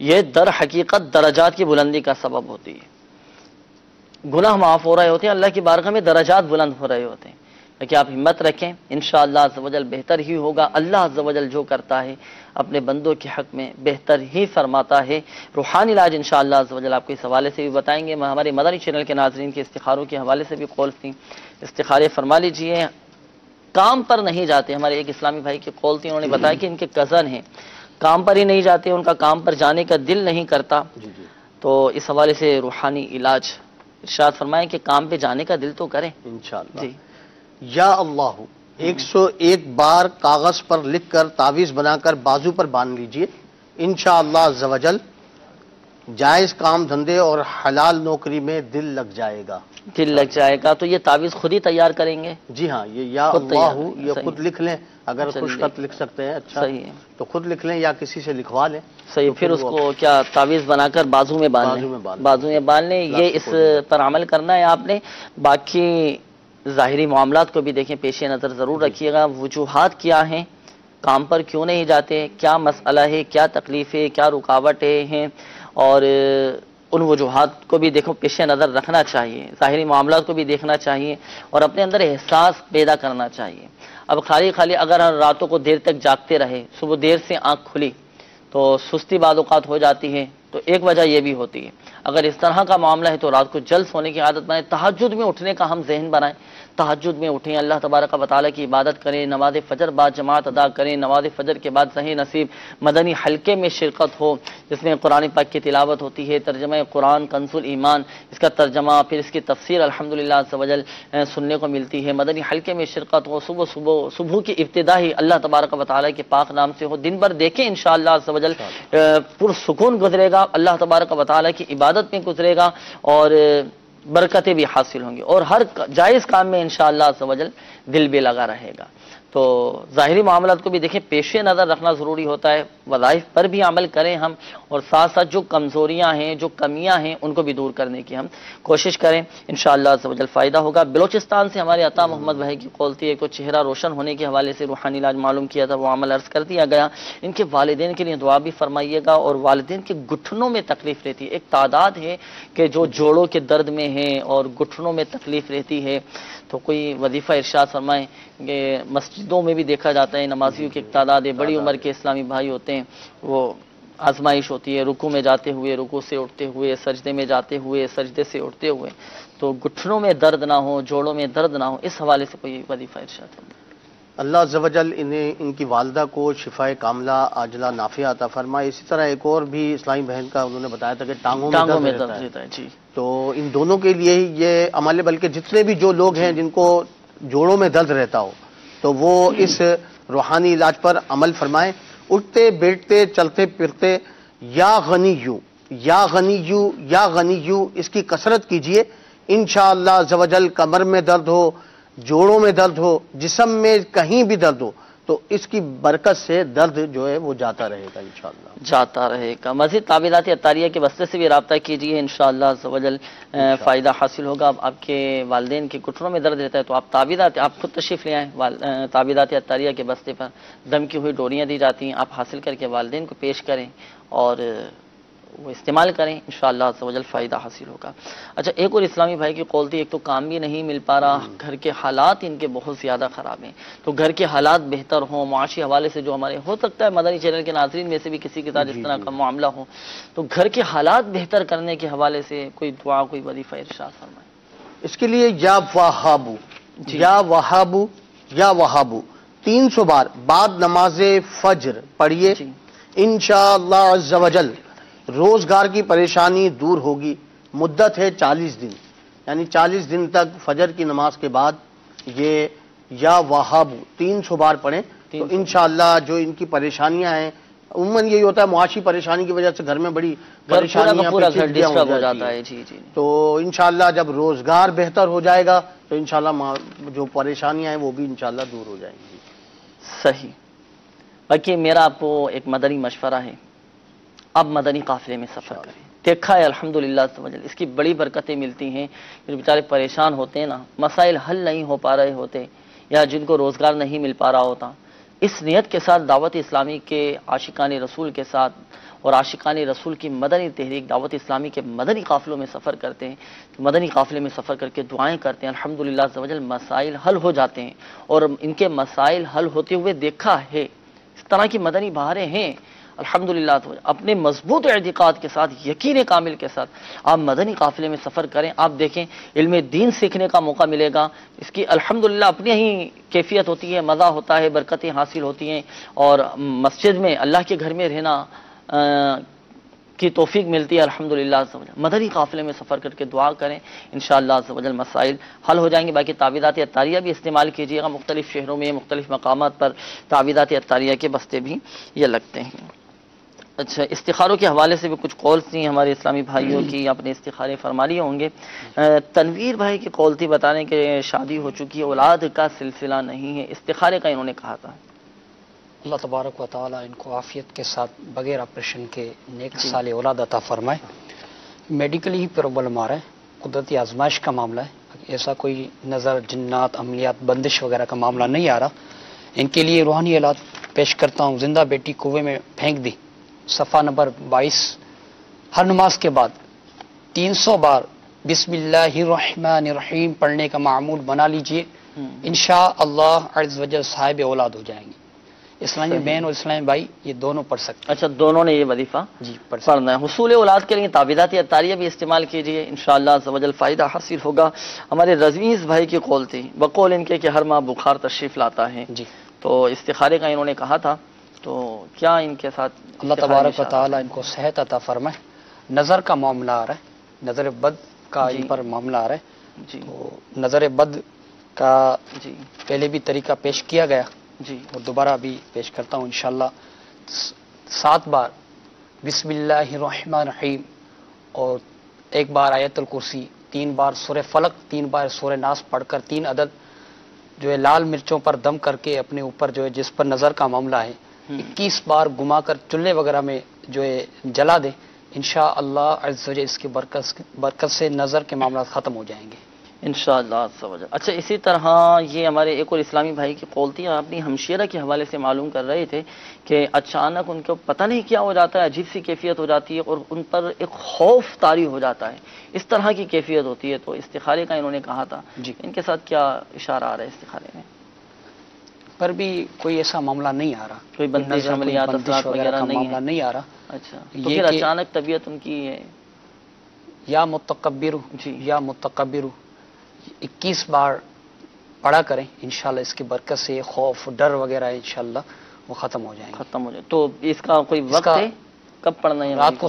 یہ در حقیقت درجات کی بلندی کا سبب ہوتی ہے۔ گناہ معاف ہو رہے ہوتے ہیں، اللہ کی بارگاہ میں درجات بلند ہو رہے ہوتے ہیں، لیکن آپ ہمت رکھیں، انشاءاللہ عز و جل بہتر ہی ہوگا۔ اللہ عز و جل جو کرتا ہے اپنے بندوں کے حق میں بہتر ہی فرماتا ہے۔ روحانی علاج انشاءاللہ عز و جل آپ کو اس حوالے سے بھی بتائیں گے۔ ہمارے مدنی چینل کے ناظرین کے استخاروں کے حوالے سے بھی کال تھیں، استخارے فرما لیجئے۔ کام پر نہیں جاتے، ہمارے ایک اسلامی بھائی کی کال تھی، انہوں نے بتایا کہ ان کے کزن ہیں، کام پر ہی نہیں جاتے، ان کا کام پر جانے کا دل نہیں کرتا، تو اس حوالے سے روحانی علاج ارشاد فرمائیں کہ کام پہ جانے کا دل تو کریں
انشاءاللہ۔
جی۔
یا اللہ 101 بار کاغذ پر لکھ کر تعویذ بنا کر بازو پر باندھ لیجئے، انشاءاللہ عز و جل جائز کام دھندے اور حلال نوکری میں دل لگ جائے گا.
دل لگ جائے گا. تو یہ تعویذ خود ہی تیار کریں گے؟
جی ہاں، یہ یا اللہ یہ خود لکھ لیں، اگر خوش خط لکھ سکتے ہیں اچھا
صحیح ہے
تو خود لکھ لیں یا کسی سے لکھوا لیں.
صحیح. پھر اس کو کیا تعویذ بنا کر بازو میں باندھ لیں. یہ اس پر عمل کرنا ہے آپ نے. باقی ظاہری معاملات کو بھی دیکھیں، پیش نظر ضرور رکھیے گا. وجوہات کیا ہیں، کام پر کیوں نہیں جاتے، کیا مسئلہ ہے، کیا تکلیف ہے، کیا رکاوٹیں ہیں، اور ان وجوہات کو بھی دیکھو پیش نظر رکھنا چاہیے. ظاہری معاملات کو بھی دیکھنا چاہیے اور اپنے اندر احساس پیدا کرنا چاہیے. اب خالی اگر راتوں کو دیر تک جاگتے رہے، صبح دیر سے آنکھ کھلی تو سستی بعض اوقات ہو جاتی ہے. تو ایک وجہ یہ بھی ہوتی ہے. اگر اس طرح کا معاملہ ہے تو رات کو جلد سونے کی عادت بنائیں. تہجد میں اٹھنے کا ہم ذہن بنائیں. تہجد میں اٹھیں، اللہ تبارک و تعالیٰ کی عبادت کریں، نماز فجر بعد جماعت ادا کریں. نماز فجر کے بعد صحیح نصیب مدنی حلقے میں شرکت ہو جس میں قرآن پاک کی تلاوت ہوتی ہے، ترجمہ قرآن کنز الایمان، اس کا ترجمہ پھر اس کی تفسیر الحمدللہ عز و جل سننے کو ملتی ہے. مدنی حلقے میں شرکت ہو. صبح کی ابتدا ہی اللہ تبارک و تعالیٰ کے پاک نام سے ہو. دن بھر دیکھیں انشاءاللہ عز و جل پرسکون گزرے گا، اللہ تبارک و تعالیٰ کی عبادت میں گزرے گا اور برکتیں بھی حاصل ہوں گی اور ہر جائز کام میں انشاءاللہ عز و جل دل بھی لگا رہے گا. تو ظاہری معاملات کو بھی دیکھیں، پیش نظر رکھنا ضروری ہوتا ہے. وظائف پر بھی عمل کریں ہم، اور ساتھ ساتھ جو کمزوریاں ہیں، جو کمیاں ہیں، ان کو بھی دور کرنے کی ہم کوشش کریں. انشاءاللہ عز و جل فائدہ ہوگا. بلوچستان سے ہمارے عطا محمد بھائی کی کال تھی. ایک کو چہرہ روشن ہونے کے حوالے سے روحانی علاج معلوم کیا تھا، وہ عمل عرض کر دیا گیا. ان کے والدین کے لیے دعا بھی فرمائیے گا. اور والدین کے گٹھنوں میں تکلیف رہتی ہے، ایک تعداد ہے کہ جو جوڑوں کے درد میں ہیں اور گٹھنوں میں تکلیف رہتی ہے، تو کوئی وظیفہ ارشاد فرمائیں. کہ مسجدوں میں بھی دیکھا جاتا ہے نمازیوں کی ایک تعداد ہے، بڑی عمر کے اسلامی بھائی ہوتے ہیں، وہ آزمائش ہوتی ہے رکوع میں جاتے ہوئے، رکوع سے اٹھتے ہوئے، سجدے میں جاتے ہوئے، سجدے سے اٹھتے ہوئے، تو گٹھنوں میں درد نہ ہو، جوڑوں میں درد نہ ہو. اس حوالے سے کوئی وظیفہ ارشاد فرمائیں.
اللہ عز و جل ان کی والدہ کو شفائے کاملہ عاجلہ نافعہ عطا فرمائے. اسی طرح ایک اور بھی اسلامی بہن کا انہوں نے بتایا تھا کہ ٹانگوں میں درد رہتا ہے.
جی.
تو ان دونوں کے لیے یہ عمل ہے، بلکہ جتنے بھی جو لوگ ہیں جن کو جوڑوں میں درد رہتا ہو تو وہ اس روحانی علاج پر عمل فرمائیں. اٹھتے بیٹھتے چلتے پھرتے یا غنیو یا غنیو یا غنیو اس کی کثرت کیجئے. انشاءاللہ عز و جل کمر میں درد ہو، جوڑوں میں درد ہو، جسم میں کہیں بھی درد ہو تو اس کی برکت سے درد جو ہے وہ جاتا رہے گا انشاءاللہ.
جاتا رہے گا. مزید تعویذات عطاریہ کے واسطے سے بھی رابطہ کیجئے، انشاءاللہ عز و جل فائدہ حاصل ہوگا. اب آپ کے والدین کے گھٹنوں میں درد رہتا ہے تو آپ تعویذات آپ خود تشریف لے آئیں. تعویذات عطاریہ کے واسطے پر دم کی ہوئی ڈوریاں دی جاتی ہیں، آپ حاصل کر کے والدین کو پیش کریں اور وہ استعمال کریں، انشاءاللہ عز و جل فائدہ حاصل ہوگا. اچھا، ایک اور اسلامی بھائی کی قول تھی، ایک تو کام بھی نہیں مل پا رہا، گھر کے حالات ان کے بہت زیادہ خراب ہیں. تو گھر کے حالات بہتر ہوں، معاشی حوالے سے جو ہمارے ہو سکتا ہے مدنی چینل کے ناظرین میں سے بھی کسی کے ساتھ اس طرح کا معاملہ ہو، تو گھر کے حالات بہتر کرنے کے حوالے سے کوئی دعا، کوئی وظیفہ ارشاد فرمائیں.
اس کے لیے یا وہابو یا وہابو یا وہابو 300 بار بعد نماز فجر پڑھیے. انشاءاللہ عز و جل روزگار کی پریشانی دور ہوگی. مدت ہے 40 دن، یعنی 40 دن تک فجر کی نماز کے بعد یہ یا وہابو 300 بار پڑھیں تو انشاءاللہ جو ان کی پریشانیاں ہیں، عموماً یہی ہوتا ہے معاشی پریشانی کی وجہ سے گھر میں بڑی پریشانیاں
ہو جاتا ہے. جی جی.
تو انشاءاللہ جب روزگار بہتر ہو جائے گا تو انشاءاللہ جو پریشانیاں ہیں وہ بھی انشاءاللہ دور ہو جائیں گی.
صحیح. باقی میرا آپ کو ایک مدنی مشورہ ہے، اب مدنی قافلے میں سفر کریں. دیکھا ہے الحمدللہ اس کی بڑی برکتیں ملتی ہیں. جو بیچارے پریشان ہوتے ہیں نا، مسائل حل نہیں ہو پا رہے ہوتے یا جن کو روزگار نہیں مل پا رہا ہوتا، اس نیت کے ساتھ دعوت اسلامی کے عاشقان رسول کے ساتھ اور عاشقان رسول کی مدنی تحریک دعوت اسلامی کے مدنی قافلوں میں سفر کرتے ہیں. مدنی قافلے میں سفر کر کے دعائیں کرتے ہیں، الحمدللہ عز و جل مسائل حل ہو جاتے ہیں. اور ان کے مسائل حل ہوتے ہوئے دیکھا ہے. اس طرح کی مدنی بہاریں ہیں الحمدللہ. اپنے مضبوط اعتقاد کے ساتھ، یقین کامل کے ساتھ آپ مدنی قافلے میں سفر کریں. آپ دیکھیں علم دین سیکھنے کا موقع ملے گا. اس کی الحمدللہ اپنی ہی کیفیت ہوتی ہے، مزہ ہوتا ہے، برکتیں حاصل ہوتی ہیں اور مسجد میں اللہ کے گھر میں رہنا کی توفیق ملتی ہے الحمدللہ. مدنی قافلے میں سفر کر کے دعا کریں، انشاءاللہ عز و جل مسائل حل ہو جائیں گے. باقی تعویذات عطاریہ بھی استعمال کیجیے گا. مختلف شہروں میں مختلف مقامات پر تعویذات عطاریہ کے بستے بھی یہ لگتے ہیں. اچھا، استخاروں کے حوالے سے بھی کچھ قولز تھیں ہمارے اسلامی بھائیوں کی، اپنے استخارے فرما لیے ہوں گے۔ تنویر بھائی کی قول تھی بتانے کہ شادی ہو چکی ہے، اولاد کا سلسلہ نہیں ہے، استخارے کا انہوں نے کہا تھا۔
اللہ تبارک و تعالیٰ ان کو عافیت کے ساتھ بغیر آپریشن کے نیک سال اولاد عطا فرمائے۔ میڈیکلی ہی پرابلم آ رہا ہے، قدرتی آزمائش کا معاملہ ہے، ایسا کوئی نظر، جنات، عملیات، بندش وغیرہ کا معاملہ نہیں آ رہا۔ ان کے لیے روحانی علاج پیش کرتا ہوں۔ زندہ بیٹی کنویں میں پھینک دی، صفحہ نمبر 22۔ ہر نماز کے بعد 300 بار بسم اللہ الرحمن الرحیم پڑھنے کا معمول بنا لیجئے، انشاءاللہ عز و جل صاحب اولاد ہو جائیں گے۔ اسلامی بہن اور اسلامی بھائی یہ دونوں پڑھ سکتے ہیں۔
اچھا، دونوں نے یہ وظیفہ پڑھنا ہے۔ حصول اولاد کے لیے تعویذات اطاریہ بھی استعمال کیجیے، انشاءاللہ عز و جل فائدہ حاصل ہوگا۔ ہمارے رضویز بھائی کی قول تھی، بقول ان کے کہ ہر ماہ بخار تشریف لاتا ہے،
جی،
تو استخارے کا انہوں نے کہا تھا، تو کیا ان کے ساتھ
اللہ تبارک و تعالیٰ ان کو صحت عطا فرمائے۔ نظر کا معاملہ آ رہا ہے، نظر بد کا ان پر معاملہ آ رہا ہے،
جی،
تو نظر بد کا پہلے بھی طریقہ پیش کیا گیا،
جی،
اور دوبارہ بھی پیش کرتا ہوں انشاءاللہ۔ 7 بار بسم اللہ الرحمن الرحیم اور 1 بار آیت الکرسی، 3 بار سورہ فلق، 3 بار سورہ ناس پڑھ کر 3 عدد جو ہے لال مرچوں پر دم کر کے اپنے اوپر جو ہے جس پر نظر کا معاملہ ہے 21 بار گما کر چولہے وغیرہ میں جو ہے جلا دے، انشاءاللہ عز و جل اس کی برکت سے نظر کے معاملات ختم ہو جائیں گے
انشاءاللہ عز و جل۔ اچھا، اسی طرح یہ ہمارے ایک اور اسلامی بھائی کی قول تھی، اپنی ہمشیرہ کے حوالے سے معلوم کر رہے تھے کہ اچانک ان کو پتہ نہیں کیا ہو جاتا ہے، عجیب سی کیفیت ہو جاتی ہے اور ان پر ایک خوف طاری ہو جاتا ہے، اس طرح کی کیفیت ہوتی ہے، تو استخارے کا انہوں نے کہا تھا۔
جی،
ان کے ساتھ کیا اشارہ آ رہا ہے استخارے میں؟
پر بھی کوئی ایسا معاملہ نہیں آ رہا،
کوئی بندش عملیات اثرات وغیرہ
نہیں آ رہا۔
اچھا، تو پھر اچانک طبیعت ان کی ہے
یا متکبر، یا متکبر 21 بار پڑھا کریں، انشاءاللہ اس کی برکت سے خوف، ڈر وغیرہ انشاءاللہ وہ ختم ہو جائیں گے۔
تو اس کا کوئی وقت ہے کب پڑھنا ہے؟
رات کو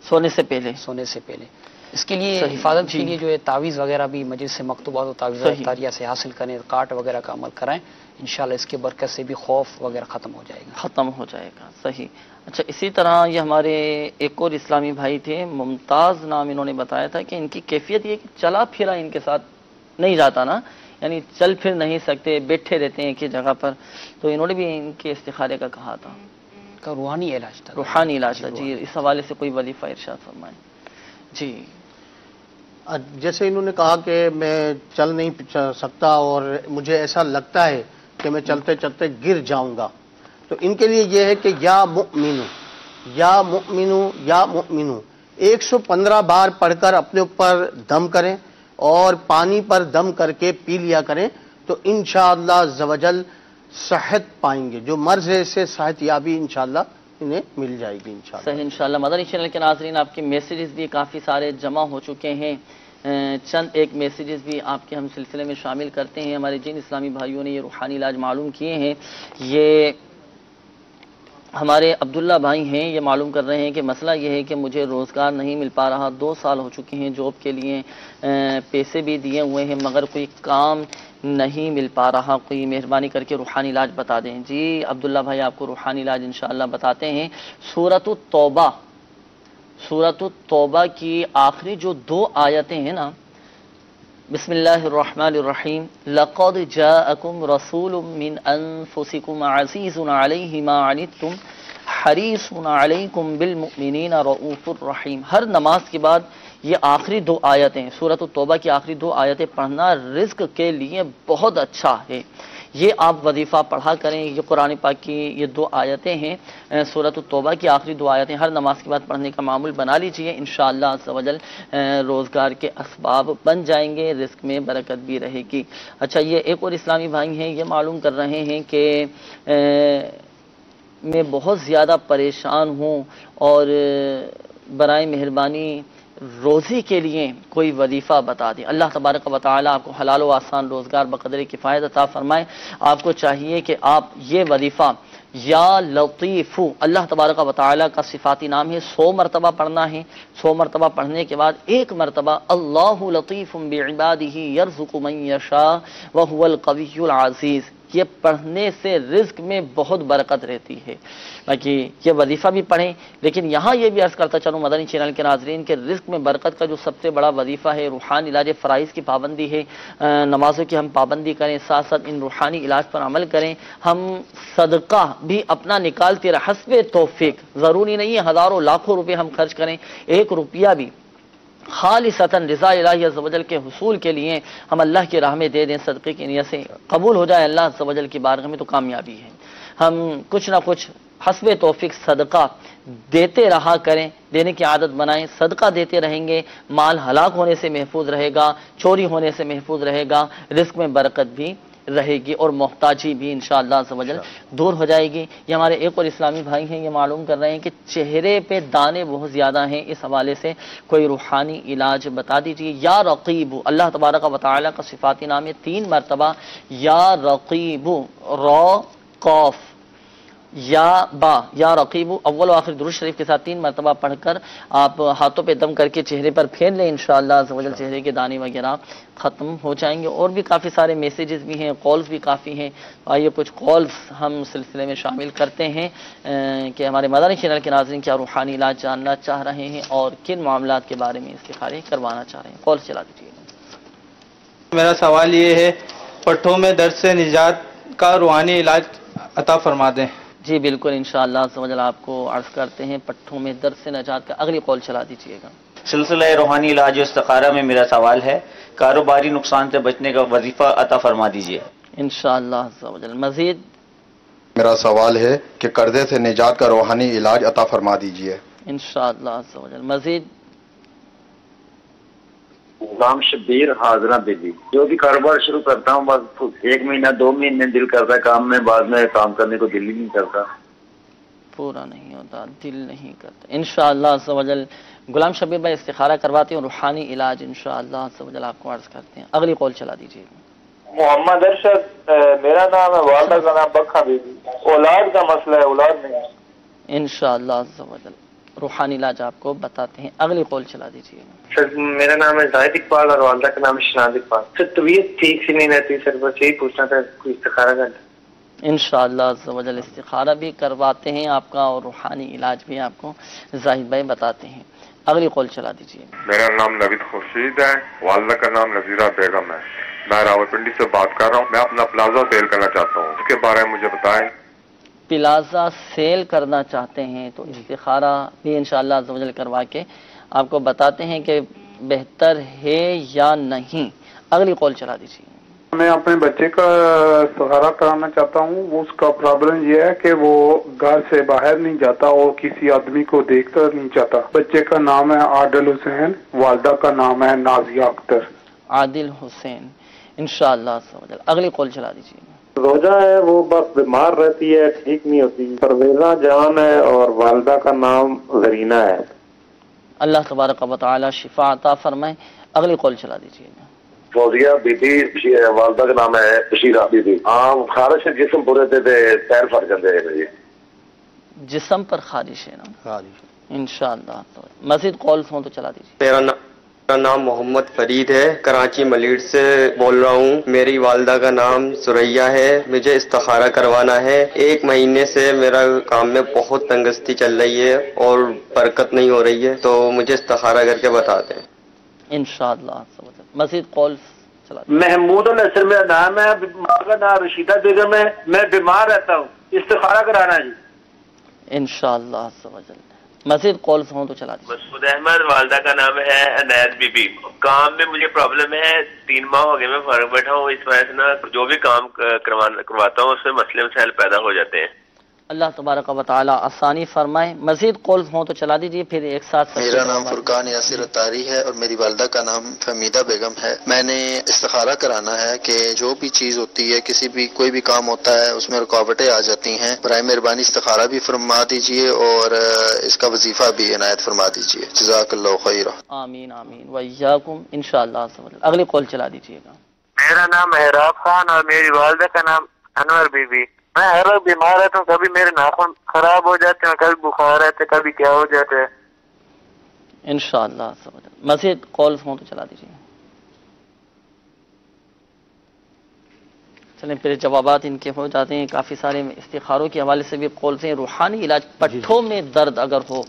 سونے سے پہلے۔ اس کے لیے حفاظت کے لیے جو ہے تعویذ وغیرہ بھی مجلس سے مکتوبات و تعویذات اطاریہ سے حاصل کریں، کاٹ وغیرہ کا عمل کرائیں، انشاءاللہ اس کی برکت سے بھی خوف وغیرہ ختم ہو جائے گا۔
صحیح۔ اچھا، اسی طرح یہ ہمارے ایک اور اسلامی بھائی تھے، ممتاز نام، انہوں نے بتایا تھا کہ ان کی کیفیت یہ کہ چلا پھرا ان کے ساتھ نہیں جاتا نا، یعنی چل پھر نہیں سکتے، بیٹھے رہتے ہیں ایک ہی جگہ پر، تو انہوں نے بھی ان کے استخارے کا کہا تھا،
روحانی علاج تھا۔
جی، اس حوالے سے کوئی وظیفہ ارشاد فرمائیں۔ جی،
جیسے انہوں نے کہا کہ میں چل نہیں سکتا اور مجھے ایسا لگتا ہے کہ میں چلتے چلتے گر جاؤں گا، تو ان کے لیے یہ ہے کہ یا مؤمنو 115 بار پڑھ کر اپنے اوپر دم کریں اور پانی پر دم کر کے پی لیا کریں، تو انشاءاللہ عز و جل صحت پائیں گے، جو مرض ہے اس سے صحت یابی انشاءاللہ انہیں مل جائے گی انشاءاللہ۔
صحیح، انشاءاللہ۔ مدنی چینل کے ناظرین، آپ کے میسیجز بھی کافی سارے جمع ہو چکے ہیں، چند ایک میسیجز بھی آپ کے ہم سلسلے میں شامل کرتے ہیں۔ ہمارے جن اسلامی بھائیوں نے یہ روحانی علاج معلوم کیے ہیں، یہ ہمارے عبداللہ بھائی ہیں، یہ معلوم کر رہے ہیں کہ مسئلہ یہ ہے کہ مجھے روزگار نہیں مل پا رہا، 2 سال ہو چکے ہیں، جاب کے لیے پیسے بھی دیے ہوئے ہیں مگر کوئی کام نہیں مل پا رہا، کوئی مہربانی کر کے روحانی علاج بتا دیں۔ جی عبداللہ بھائی، آپ کو روحانی علاج انشاءاللہ بتاتے ہیں۔ سورۃ التوبہ کی آخری جو 2 آیتیں ہیں نا، بسم اللہ الرحمن الرحیم، لقد جاءکم رسول من انفسکم عزیز علیہ ما عنتم حریص علیکم بالمؤمنین رؤوف الرحیم۔ ہر نماز کے بعد یہ آخری 2 آیتیں، سورۃ التوبہ کی آخری 2 آیتیں پڑھنا رزق کے لیے بہت اچھا ہے، یہ آپ وظیفہ پڑھا کریں۔ یہ قرآن پاک کی یہ 2 آیتیں ہیں، سورۃ التوبہ کی آخری 2 آیتیں ہر نماز کے بعد پڑھنے کا معمول بنا لیجئے، انشاءاللہ عز و جل روزگار کے اسباب بن جائیں گے، رزق میں برکت بھی رہے گی۔ اچھا، یہ ایک اور اسلامی بھائی ہیں، یہ معلوم کر رہے ہیں کہ میں بہت زیادہ پریشان ہوں اور برائے مہربانی روزی کے لیے کوئی وظیفہ بتا دیں۔ اللہ تبارک و تعالی آپ کو حلال و آسان روزگار بقدر کفایت عطا فرمائے۔ آپ کو چاہیے کہ آپ یہ وظیفہ یا لطیف، اللہ تبارک و تعالی کا صفاتی نام ہے، 100 مرتبہ پڑھنا ہے۔ 100 مرتبہ پڑھنے کے بعد 1 مرتبہ اللہ لطیف بعبادہ یرزق من یشاء وہو القوی العزیز، یہ پڑھنے سے رزق میں بہت برکت رہتی ہے. باقی یہ وظیفہ بھی پڑھیں، لیکن یہاں یہ بھی عرض کرتا چلوں مدنی چینل کے ناظرین کہ رزق میں برکت کا جو سب سے بڑا وظیفہ ہے روحانی علاج فرائض کی پابندی ہے. نمازوں کی ہم پابندی کریں، ساتھ ساتھ ان روحانی علاج پر عمل کریں. ہم صدقہ بھی اپنا نکالتے رہیں حسب توفیق، ضروری نہیں ہے ہزاروں لاکھوں روپے ہم خرچ کریں، 1 روپیہ بھی خالصتاً رضا الہی عز و جل کے حصول کے لیے ہم اللہ کی راہ میں دے دیں، صدقے کی نیت سے قبول ہو جائے اللہ عز و جل کی بارگاہ میں، تو کامیابی ہے. ہم کچھ نہ کچھ حسب توفیق صدقہ دیتے رہا کریں، دینے کی عادت بنائیں. صدقہ دیتے رہیں گے، مال ہلاک ہونے سے محفوظ رہے گا، چوری ہونے سے محفوظ رہے گا، رزق میں برکت بھی رہے گی اور محتاجی بھی انشاءاللہ عز و جل دور ہو جائے گی. یہ ہمارے ایک اور اسلامی بھائی ہیں، یہ معلوم کر رہے ہیں کہ چہرے پہ دانے بہت زیادہ ہیں، اس حوالے سے کوئی روحانی علاج بتا دیجیے. یا رقیب، اللہ تبارک و تعالی کا صفاتی نام ہے 3 مرتبہ یا رقیب، را قاف یا با، یا رقیب اول و آخر درود شریف کے ساتھ 3 مرتبہ پڑھ کر آپ ہاتھوں پہ دم کر کے چہرے پر پھیر لیں، انشاءاللہ عز و جل چہرے کے دانے وغیرہ ختم ہو جائیں گے. اور بھی کافی سارے میسیجز بھی ہیں، کالز بھی کافی ہیں. آئیے کچھ کالز ہم سلسلے میں شامل کرتے ہیں کہ ہمارے مدنی چینل کے ناظرین کیا روحانی علاج جاننا چاہ رہے ہیں اور کن معاملات کے بارے میں استخارے کروانا چاہ رہے ہیں. کال چلا دیجیے.
میرا سوال یہ ہے، پٹھوں میں درد سے نجات کا روحانی علاج عطا فرما دیں.
جی بالکل، انشاءاللہ عز و جل آپ کو عرض کرتے ہیں پٹھوں میں درد سے نجات کا. اگلی کال چلا دیجیے گا.
سلسلہ روحانی علاج و استخارہ میں میرا سوال ہے، کاروباری نقصان سے بچنے کا وظیفہ عطا فرما دیجیے.
انشاءاللہ عز و جل. مزید
میرا سوال ہے کہ قرضے سے نجات کا روحانی علاج عطا فرما دیجیے.
انشاءاللہ عز و جل. مزید
غلام شبیر حاضرہ دلی. جو بھی کاروبار شروع کرتا ہوں بس 1 مہینہ 2 مہینے دل کرتا ہے کام میں، بعد میں کام کرنے کو دل ہی نہیں کرتا،
پورا نہیں ہوتا، دل نہیں کرتا. انشاءاللہ عز و جل غلام شبیر بھائی استخارہ کرواتے ہیں، روحانی علاج انشاءاللہ عز و جل آپ کو عرض کرتے ہیں. اگلی کال چلا دیجیے.
محمد ارشد میرا نام ہے، والدہ کا نام بکھا بیوی. اولاد کا مسئلہ ہے، اولاد نہیں.
انشاءاللہ عز و جل روحانی علاج آپ کو بتاتے ہیں. اگلی کال چلا دیجیے.
سر میرا نام ہے زاہد اقبال اور والدہ کا نام ہے شناز اقبال. سر طبیعت ٹھیک سی نہیں رہتی سر، بس یہی پوچھنا تھا کوئی استخارہ کر دیں.
انشاءاللہ عز و جل استخارہ بھی کرواتے ہیں آپ کا اور روحانی علاج بھی آپ کو زاہد بھائی بتاتے ہیں. اگلی کال چلا دیجیے.
میرا نام نوید خورشید ہے، والدہ کا نام نذیرہ بیگم ہے. میں راولپنڈی سے بات کر رہا ہوں. میں اپنا پلازا سیل کرنا چاہتا ہوں، اس کے بارے میں مجھے بتائیں.
پلازا سیل کرنا چاہتے ہیں تو استخارہ بھی انشاءاللہ عز و جل کروا کے آپ کو بتاتے ہیں کہ بہتر ہے یا نہیں. اگلی کال چلا دیجیے.
میں اپنے بچے کا استخارہ کرانا چاہتا ہوں. اس کا پرابلم یہ ہے کہ وہ گھر سے باہر نہیں جاتا اور کسی آدمی کو دیکھ کر نہیں چاہتا. بچے کا نام ہے عادل حسین، والدہ کا نام ہے نازیہ اختر.
عادل حسین انشاءاللہ عز و جل. اگلی کال چلا دیجیے.
روزہ ہے وہ بس بیمار رہتی ہے، ٹھیک نہیں ہوتی. پرویزہ جان ہے اور والدہ کا نام زرینہ ہے. اللہ
تبارک و تعالی شفا عطا فرمائے. اگلی کال چلا دیجیے.
فوزیہ بی بی، والدہ کا نام ہے بشیرہ بی بی. عام خارش سے جسم پورے تھے پیر پھٹ جاتے ہیں.
جسم پر خارش ہے نا؟ انشاءاللہ. مزید کالز ہوں تو چلا دیجیے.
میرا نام محمد فرید ہے، کراچی ملیٹ سے بول رہا ہوں. میری والدہ کا نام سریا ہے. مجھے استخارہ کروانا ہے. 1 مہینے سے میرا کام میں بہت تنگستی چل رہی ہے اور برکت نہیں ہو رہی ہے، تو مجھے استخارہ کر کے بتا دیں.
انشاءاللہ. مزید کالز چلا دیں.
محمود النصر میرا نام ہے، ماں کا نام رشیدہ بیگم ہے. میں بیمار رہتا ہوں، استخارہ کرانا جی.
انشاءاللہ عز و جل. مزید کالز ہوں تو چلا دیجیے.
مسعود احمد، والدہ کا نام ہے عنایت بی بی. کام میں مجھے پرابلم ہے، 3 ماہ ہو گئے میں فارغ بیٹھا ہوں. اس وجہ سے نا جو بھی کام کرواتا ہوں اس میں مسئلے مسائل پیدا ہو جاتے ہیں.
اللہ تبارک و تعالی آسانی فرمائے. مزید کالز ہوں تو چلا دیجیے پھر ایک ساتھ.
میرا نام فرقان یاسر اتاری ہے اور میری والدہ کا نام فہمیدہ بیگم ہے. میں نے استخارہ کرانا ہے کہ جو بھی چیز ہوتی ہے، کوئی بھی کام ہوتا ہے اس میں رکاوٹیں آ جاتی ہیں. برائے مہربانی استخارہ بھی فرما دیجیے اور اس کا وظیفہ بھی عنایت فرما دیجیے. جزاک اللہ خیر.
آمین آمین وإیاکم انشاءاللہ. اگلی کال چلا دیجیے گا.
میرا نام محراب خان اور میری والدہ کا نام انور بی بی. میں ہر وقت بیمار رہتا ہوں، کبھی میرے ناخن خراب ہو جاتے ہیں، کبھی بخار رہتے، کبھی کیا ہو جاتا ہے.
انشاءاللہ. مزید کالز ہوں تو چلا دیجیے. چلیں پھر جوابات ان کے ہو جاتے ہیں کافی سارے. استخاروں کے حوالے سے بھی بولتے ہیں روحانی علاج پٹھوں میں درد اگر ہو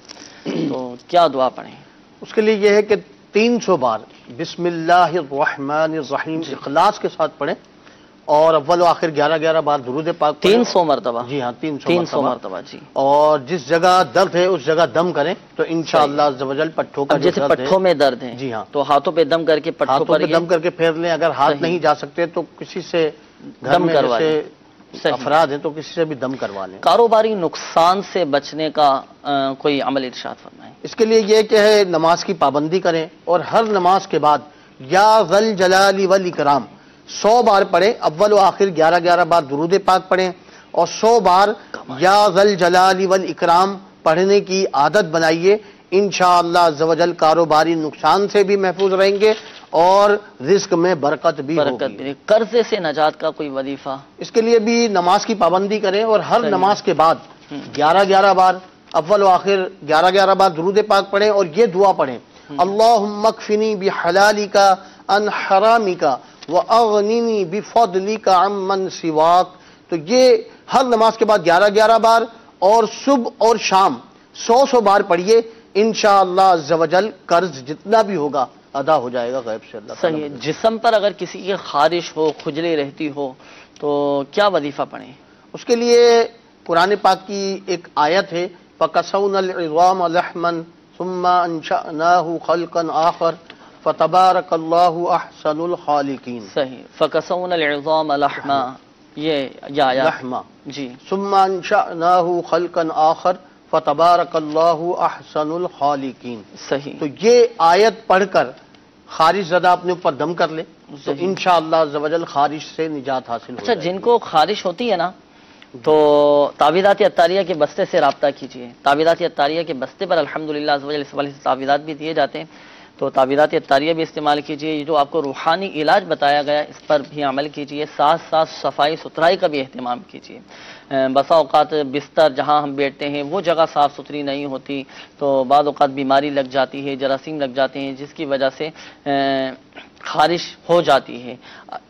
تو کیا دعا پڑھیں؟
اس کے لیے یہ ہے کہ 300 بار بسم اللہ الرحمن الرحیم اخلاص کے ساتھ پڑھیں اور اول و آخر 11 بار درود پاک پڑھیں.
300 مرتبہ؟
جی ہاں
300 مرتبہ. جی.
اور جس جگہ درد ہے اس جگہ دم کریں تو انشاءاللہ عز و جل پٹھوں کا
جیسے پٹھوں میں درد ہے
جی ہاں
تو ہاتھوں پہ دم کر کے پٹھوں پر
دم کر کے پھیر لیں. اگر ہاتھ نہیں جا سکتے تو کسی سے دم کروا لیں. افراد ہیں تو کسی سے بھی دم کروا لیں.
کاروباری نقصان سے بچنے کا کوئی عمل ارشاد فرمائیں.
اس کے لیے یہ کہ ہے نماز کی پابندی کریں اور ہر نماز کے بعد یا ذل جلال والاکرام 100 بار پڑھیں. اول و آخر 11 بار درود پاک پڑھیں اور 100 بار یا ذل جلال والاکرام پڑھنے کی عادت بنائیے. انشاءاللہ عز و جل کاروباری نقصان سے بھی محفوظ رہیں گے اور رزق میں برکت بھی ہوگی.
قرضے سے نجات کا کوئی وظیفہ؟ اس
کے لیے بھی نماز کی پابندی کریں اور ہر نماز کے بعد 11 بار اول و آخر 11 بار درود پاک پڑھیں اور یہ دعا پڑھیں اللہم اکفنی بحلالک عن حرامک واغننی بفضلک عمن سواک. تو یہ ہر نماز کے بعد 11 بار اور صبح اور شام 100 بار پڑھیے. انشاءاللہ عز و جل قرض جتنا بھی ہوگا ادا ہو جائے گا غیب سے اللہ.
صحیح. جسم پر اگر کسی کی خارش ہو کھجلی رہتی ہو تو کیا وظیفہ پڑھیں؟
اس کے لیے قرآن پاک کی ایک آیت ہے فَكَسَوْنَا الْعِظَامَ لَحْمًا ثُمَّ أَنشَأْنَاهُ خَلْقًا آخَرَ فَتَبَارَكَ اللَّهُ أَحْسَنُ الْخَالِقِينَ.
صحیح. فَكَسَوْنَا الْعِظَامَ لَحْمًا یہ آیت
لحما
جی.
ثُمَّ أَنشَأْنَاهُ خَلْقًا آخَرَ فَتَبَارَكَ اللَّهُ أَحْسَنُ الْخَالِقِينَ.
صحیح.
تو یہ آیت پڑھ کر خارش زدہ اپنے اوپر دم کر لے تو انشاءاللہ عز و جل خارش سے نجات حاصل ہو.
اچھا جن کو خارش ہوتی ہے نا تو تعویذات عطاریہ کے بستے سے رابطہ کیجیے. تعویذات عطاریہ کے بستے پر الحمدللہ عز و جل اس والے سے تعویذات بھی دیے جاتے ہیں تو تعویذات عطاریہ بھی استعمال کیجیے. یہ جو آپ کو روحانی علاج بتایا گیا اس پر بھی عمل کیجیے. ساتھ ساتھ صفائی ستھرائی کا بھی اہتمام کیجیے. بسا اوقات بستر جہاں ہم بیٹھتے ہیں وہ جگہ صاف ستھری نہیں ہوتی تو بعض اوقات بیماری لگ جاتی ہے جراثیم لگ جاتے ہیں جس کی وجہ سے خارش ہو جاتی ہے.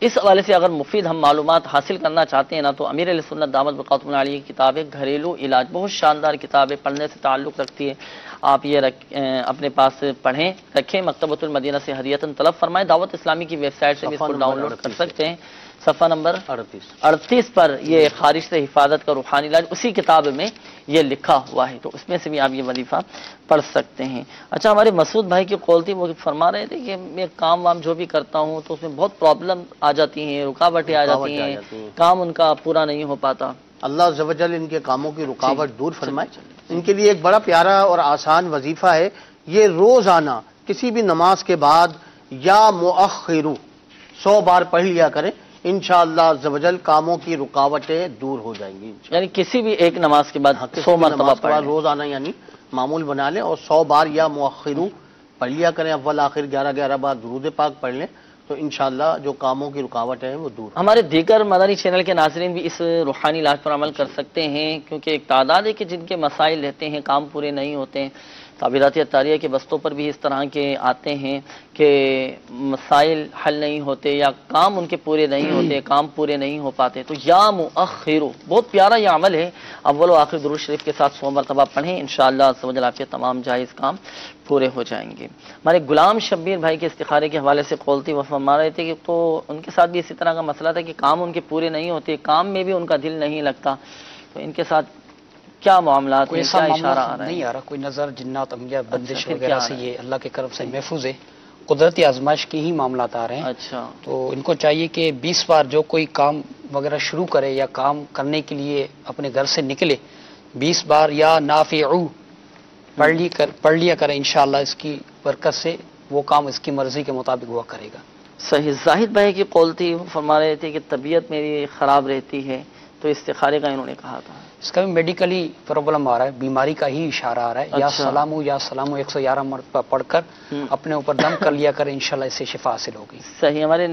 اس حوالے سے اگر مفید ہم معلومات حاصل کرنا چاہتے ہیں نا تو امیر اہل سنت دامت برکاتہم علیہ کی کتاب ہے گھریلو علاج. بہت شاندار کتاب ہے پڑھنے سے تعلق رکھتی ہے. آپ یہ اپنے پاس پڑھیں رکھیں. مکتبۃ المدینہ سے ہدیۃً طلب فرمائیں. دعوت اسلامی کی ویب سائٹ سے بھی اس کو ڈاؤن لوڈ کر سکتے ہیں. صفحہ نمبر 38 پر یہ خارش سے حفاظت کا روحانی علاج اسی کتاب میں یہ لکھا ہوا ہے تو اس میں سے بھی آپ یہ وظیفہ پڑھ سکتے ہیں. اچھا ہمارے مسعود بھائی کی قول تھی وہ فرما رہے تھے کہ میں کام وام جو بھی کرتا ہوں تو اس میں بہت پرابلم آ جاتی ہیں رکاوٹیں آ جاتی ہیں کام ان کا پورا نہیں ہو پاتا.
اللہ عز و جل ان کے کاموں کی رکاوٹ دور فرمائے. ان کے لیے ایک بڑا پیارا اور آسان وظیفہ ہے. یہ روزانہ کسی بھی نماز کے بعد یا مؤخرو 100 بار پڑھ لیا کریں. انشاءاللہ عز و جل کاموں کی رکاوٹیں دور ہو جائیں گی.
یعنی کسی بھی ایک نماز کے بعد 100 مرتبہ پڑھیں
روزانہ یعنی معمول بنا لیں اور 100 بار یا مؤخرو پڑھ لیا کریں. اول آخر 11 بار درود پاک پڑھ لیں تو انشاءاللہ جو کاموں کی رکاوٹ ہے وہ دور.
ہمارے دیگر مدنی چینل کے ناظرین بھی اس روحانی علاج پر عمل کر سکتے ہیں کیونکہ ایک تعداد ہے کہ جن کے مسائل رہتے ہیں کام پورے نہیں ہوتے ہیں. تعویذات عطاریہ کے بستوں پر بھی اس طرح کے آتے ہیں کہ مسائل حل نہیں ہوتے یا کام ان کے پورے نہیں ہوتے کام پورے نہیں ہو پاتے تو یا مؤخرو بہت پیارا یہ عمل ہے. اول و آخر درود شریف کے ساتھ 100 مرتبہ پڑھیں انشاءاللہ عز و جل آپ کے تمام جائز کام پورے ہو جائیں گے. ہمارے غلام شبیر بھائی کے استخارے کے حوالے سے قول تھی وہ فرما رہے تھے کہ تو ان کے ساتھ بھی اسی طرح کا مسئلہ تھا کہ کام ان کے پورے نہیں ہوتے کام میں بھی ان کا دل نہیں لگتا تو ان کے ساتھ کیا معاملات ہیں کیا اشارہ آ رہا ہے؟
نہیں آ رہا کوئی نظر جنات انبیاء بندش وغیرہ سے یہ اللہ کے کرم سے محفوظ ہے. قدرتی آزمائش کی ہی معاملات آ رہے ہیں.
اچھا
تو ان کو چاہیے کہ 20 بار جو کوئی کام وغیرہ شروع کرے یا کام کرنے کے لیے اپنے گھر سے نکلے 20 بار یا نافعو پڑھ لیا کرے. انشاءاللہ اس کی برکت سے وہ کام اس کی مرضی کے مطابق ہوا کرے گا.
صحیح. زاہد بھائی کی قول تھی وہ فرما رہے تھے کہ طبیعت میری خراب رہتی ہے تو استخارے کا انہوں نے کہا تھا.
اس کا بھی میڈیکلی پرابلم آ رہا ہے بیماری کا ہی اشارہ آ رہا ہے. یا سلامو 111 مرتبہ پڑھ کر اپنے اوپر دم کر لیا کر انشاءاللہ اس سے شفا حاصل ہوگی.
صحیح. ہمارے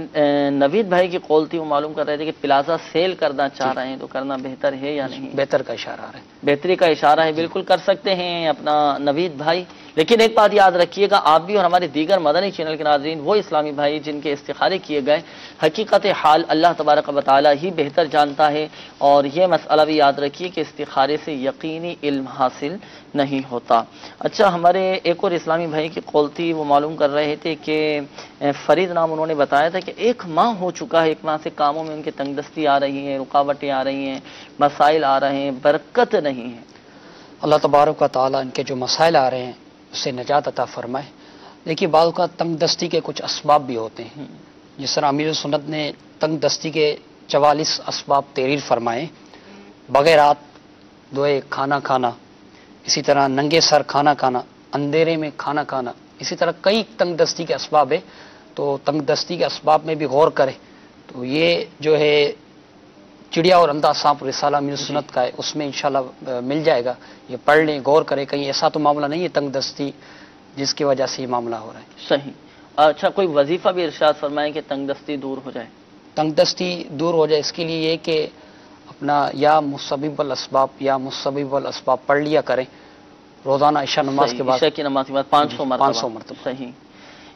نوید بھائی کی قول تھی وہ معلوم کر رہے تھے کہ پلازا سیل کرنا چاہ رہے ہیں تو کرنا بہتر ہے یا نہیں؟
بہتر کا اشارہ آ رہا ہے.
بہتری کا اشارہ ہے بالکل کر سکتے ہیں اپنا نوید بھائی لیکن ایک بات یاد رکھیے گا، آپ بھی اور ہمارے دیگر مدنی چینل کے ناظرین، وہ اسلامی بھائی جن کے استخارے کیے گئے، حقیقت حال اللہ تبارک و تعالی ہی بہتر جانتا ہے، اور یہ مسئلہ بھی یاد رکھیے کہ استخارے سے یقینی علم حاصل نہیں ہوتا۔ اچھا، ہمارے ایک اور اسلامی بھائی کی قول تھی، وہ معلوم کر رہے تھے کہ فرید نام انہوں نے بتایا تھا کہ 1 ماہ ہو چکا ہے، 1 ماہ سے کاموں میں ان کے تنگ دستی آ رہی ہے، رکاوٹیں آ رہی ہیں، مسائل آ رہے ہیں، برکت نہیں ہے۔
اللہ تبارک و تعالیٰ ان کے جو مسائل آ رہے ہیں اس سے نجات عطا فرمائے۔ دیکھیے، بعض اوقات تنگ دستی کے کچھ اسباب بھی ہوتے ہیں، جس طرح امیر سنت نے تنگ دستی کے 44 اسباب تحریر فرمائے، بغیر ہاتھ دھوئے کھانا کھانا، اسی طرح ننگے سر کھانا کھانا، اندھیرے میں کھانا کھانا، اسی طرح کئی تنگ دستی کے اسباب ہیں۔ تو تنگ دستی کے اسباب میں بھی غور کرے تو یہ جو ہے چڑیا اور اندھا سانپ رسالہ امیر سنت کا ہے، اس میں انشاءاللہ مل جائے گا، یہ پڑھ لیں، غور کریں، کہیں ایسا تو معاملہ نہیں ہے تنگ دستی جس کی وجہ سے یہ معاملہ ہو رہا ہے۔
صحیح۔ اچھا، کوئی وظیفہ بھی ارشاد فرمائیں کہ تنگ دستی دور ہو جائے؟
تنگ دستی دور ہو جائے، اس کے لیے یہ کہ اپنا یا مسبب الاسباب یا مسبب الاسباب پڑھ لیا کریں روزانہ عشاء نماز کے بعد،
عشاء کی نماز کے بعد 500
مرتبہ۔
صحیح،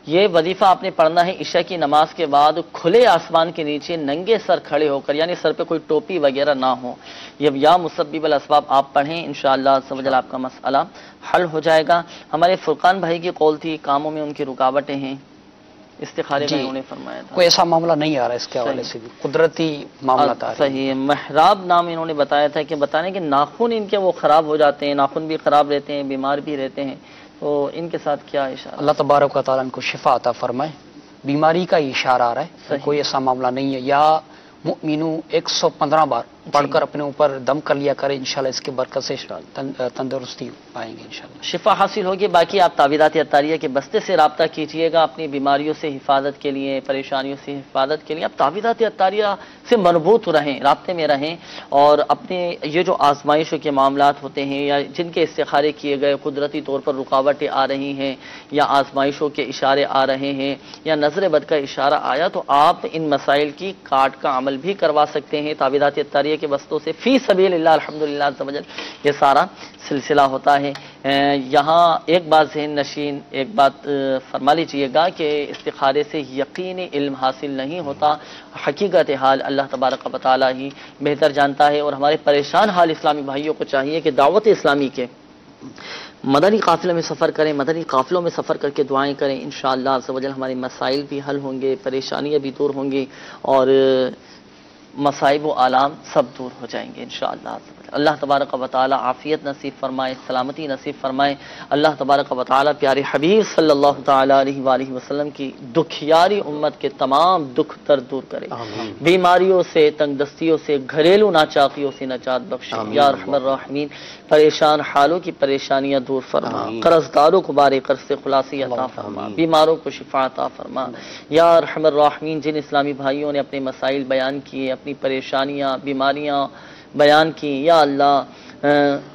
یہ وظیفہ آپ نے پڑھنا ہے عشاء کی نماز کے بعد، کھلے آسمان کے نیچے ننگے سر کھڑے ہو کر، یعنی سر پہ کوئی ٹوپی وغیرہ نہ ہو۔ یہ یا مسبب الاسباب آپ پڑھیں، انشاءاللہ عز و جل آپ کا مسئلہ حل ہو جائے گا۔ ہمارے فرقان بھائی کی قول تھی کاموں میں ان کی رکاوٹیں ہیں، استخارے کا انہوں نے فرمایا تھا،
کوئی ایسا معاملہ نہیں آ رہا اس کے حوالے سے بھی، قدرتی معاملہ تھا۔
صحیح۔ محراب نام انہوں نے بتایا تھا کہ بتانے کہ ناخن ان کے وہ خراب ہو جاتے ہیں، ناخن بھی خراب رہتے ہیں، بیمار بھی رہتے ہیں، تو ان کے ساتھ کیا اشارہ؟
اللہ تبارک و تعالیٰ ان کو شفا عطا فرمائے۔ بیماری کا اشارہ آ رہا ہے، کوئی ایسا معاملہ نہیں ہے۔ یا مؤمنو 115 بار پڑھ کر اپنے اوپر دم کر لیا کرے، انشاءاللہ اس کے برکت سے تندرستی پائیں گے انشاءاللہ،
شفا حاصل ہوگی۔ باقی آپ تعویذات عطاریہ کے بستے سے رابطہ کیجئے گا اپنی بیماریوں سے حفاظت کے لیے، پریشانیوں سے حفاظت کے لیے۔ آپ تعویذات عطاریہ سے مربوط رہیں، رابطے میں رہیں، اور اپنے یہ جو آزمائشوں کے معاملات ہوتے ہیں یا جن کے استخارے کیے گئے، قدرتی طور پر رکاوٹیں آ رہی ہیں یا آزمائشوں کے اشارے آ رہے ہیں یا نظر بد کا اشارہ آیا، تو آپ ان مسائل کی کاٹ کا عمل بھی کروا سکتے ہیں تعویذات عطاریہ کے بستوں سے، فی سبیل اللہ الحمدللہ عز و جل یہ سارا سلسلہ ہوتا ہے۔ یہاں ایک بات ذہن نشین، ایک بات فرما لیجئے گا کہ استخارے سے یقینی علم حاصل نہیں ہوتا، حقیقت حال اللہ تبارک و تعالی ہی بہتر جانتا ہے، اور ہمارے پریشان حال اسلامی بھائیوں کو چاہیے کہ دعوت اسلامی کے مدنی قافلے میں سفر کریں، مدنی قافلوں میں سفر کر کے دعائیں کریں، انشاءاللہ عز و جل ہمارے مسائل بھی حل ہوں گے، پریشانیاں بھی دور ہوں گی، اور مصائب و آلام سب دور ہو جائیں گے انشاءاللہ۔ اللہ تبارک و تعالی عافیت نصیب فرمائے، سلامتی نصیب فرمائے۔ اللہ تبارک و تعالی پیارے حبیب صلی اللہ تعالی علیہ وآلہ وسلم کی دکھیاری امت کے تمام دکھ درد دور کرے، بیماریوں سے، تنگ دستیوں سے، گھریلو ناچاقیوں سے نجات بخشے یا ارحم الراحمین۔ پریشان حالوں کی پریشانیاں دور فرما، قرض داروں کو بارے قرض سے خلاصی عطا فرما، بیماروں کو شفا عطا فرما یا ارحم الراحمین۔ جن اسلامی بھائیوں نے اپنے مسائل بیان کیے، اپنی پریشانیاں، بیماریاں بیان کی، یا اللہ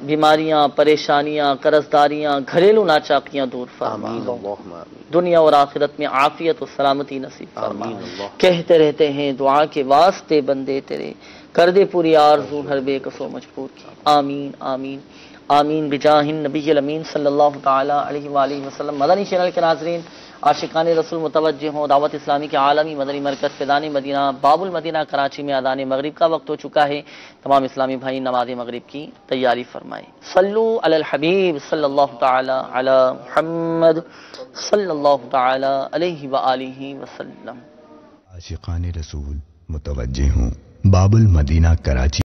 بیماریاں، پریشانیاں، قرض داریاں، گھریلو ناچاقیاں دور فرما، دنیا اور آخرت میں عافیت و سلامتی نصیب فرما۔ کہتے رہتے ہیں دعا کے واسطے بندے تیرے، کر دے پوری آرزو ہر بے کسو مجبور کی، آمین آمین آمین بجاہ النبی الامین صلی اللہ تعالی علیہ وآلہ وسلم۔ مدنی چینل کے ناظرین، عاشقان رسول متوجہ ہوں، دعوت اسلامی کے عالمی مدنی مرکز فیضان مدینہ باب المدینہ کراچی میں اذان مغرب کا وقت ہو چکا ہے۔ تمام اسلامی بھائی نماز مغرب کی تیاری فرمائیں۔ صلو علی الحبیب صلی اللہ تعالی علی محمد صلی اللہ تعالی علیہ وآلہ وسلم۔
عاشقان رسول متوجہ ہوں، باب المدینہ کراچی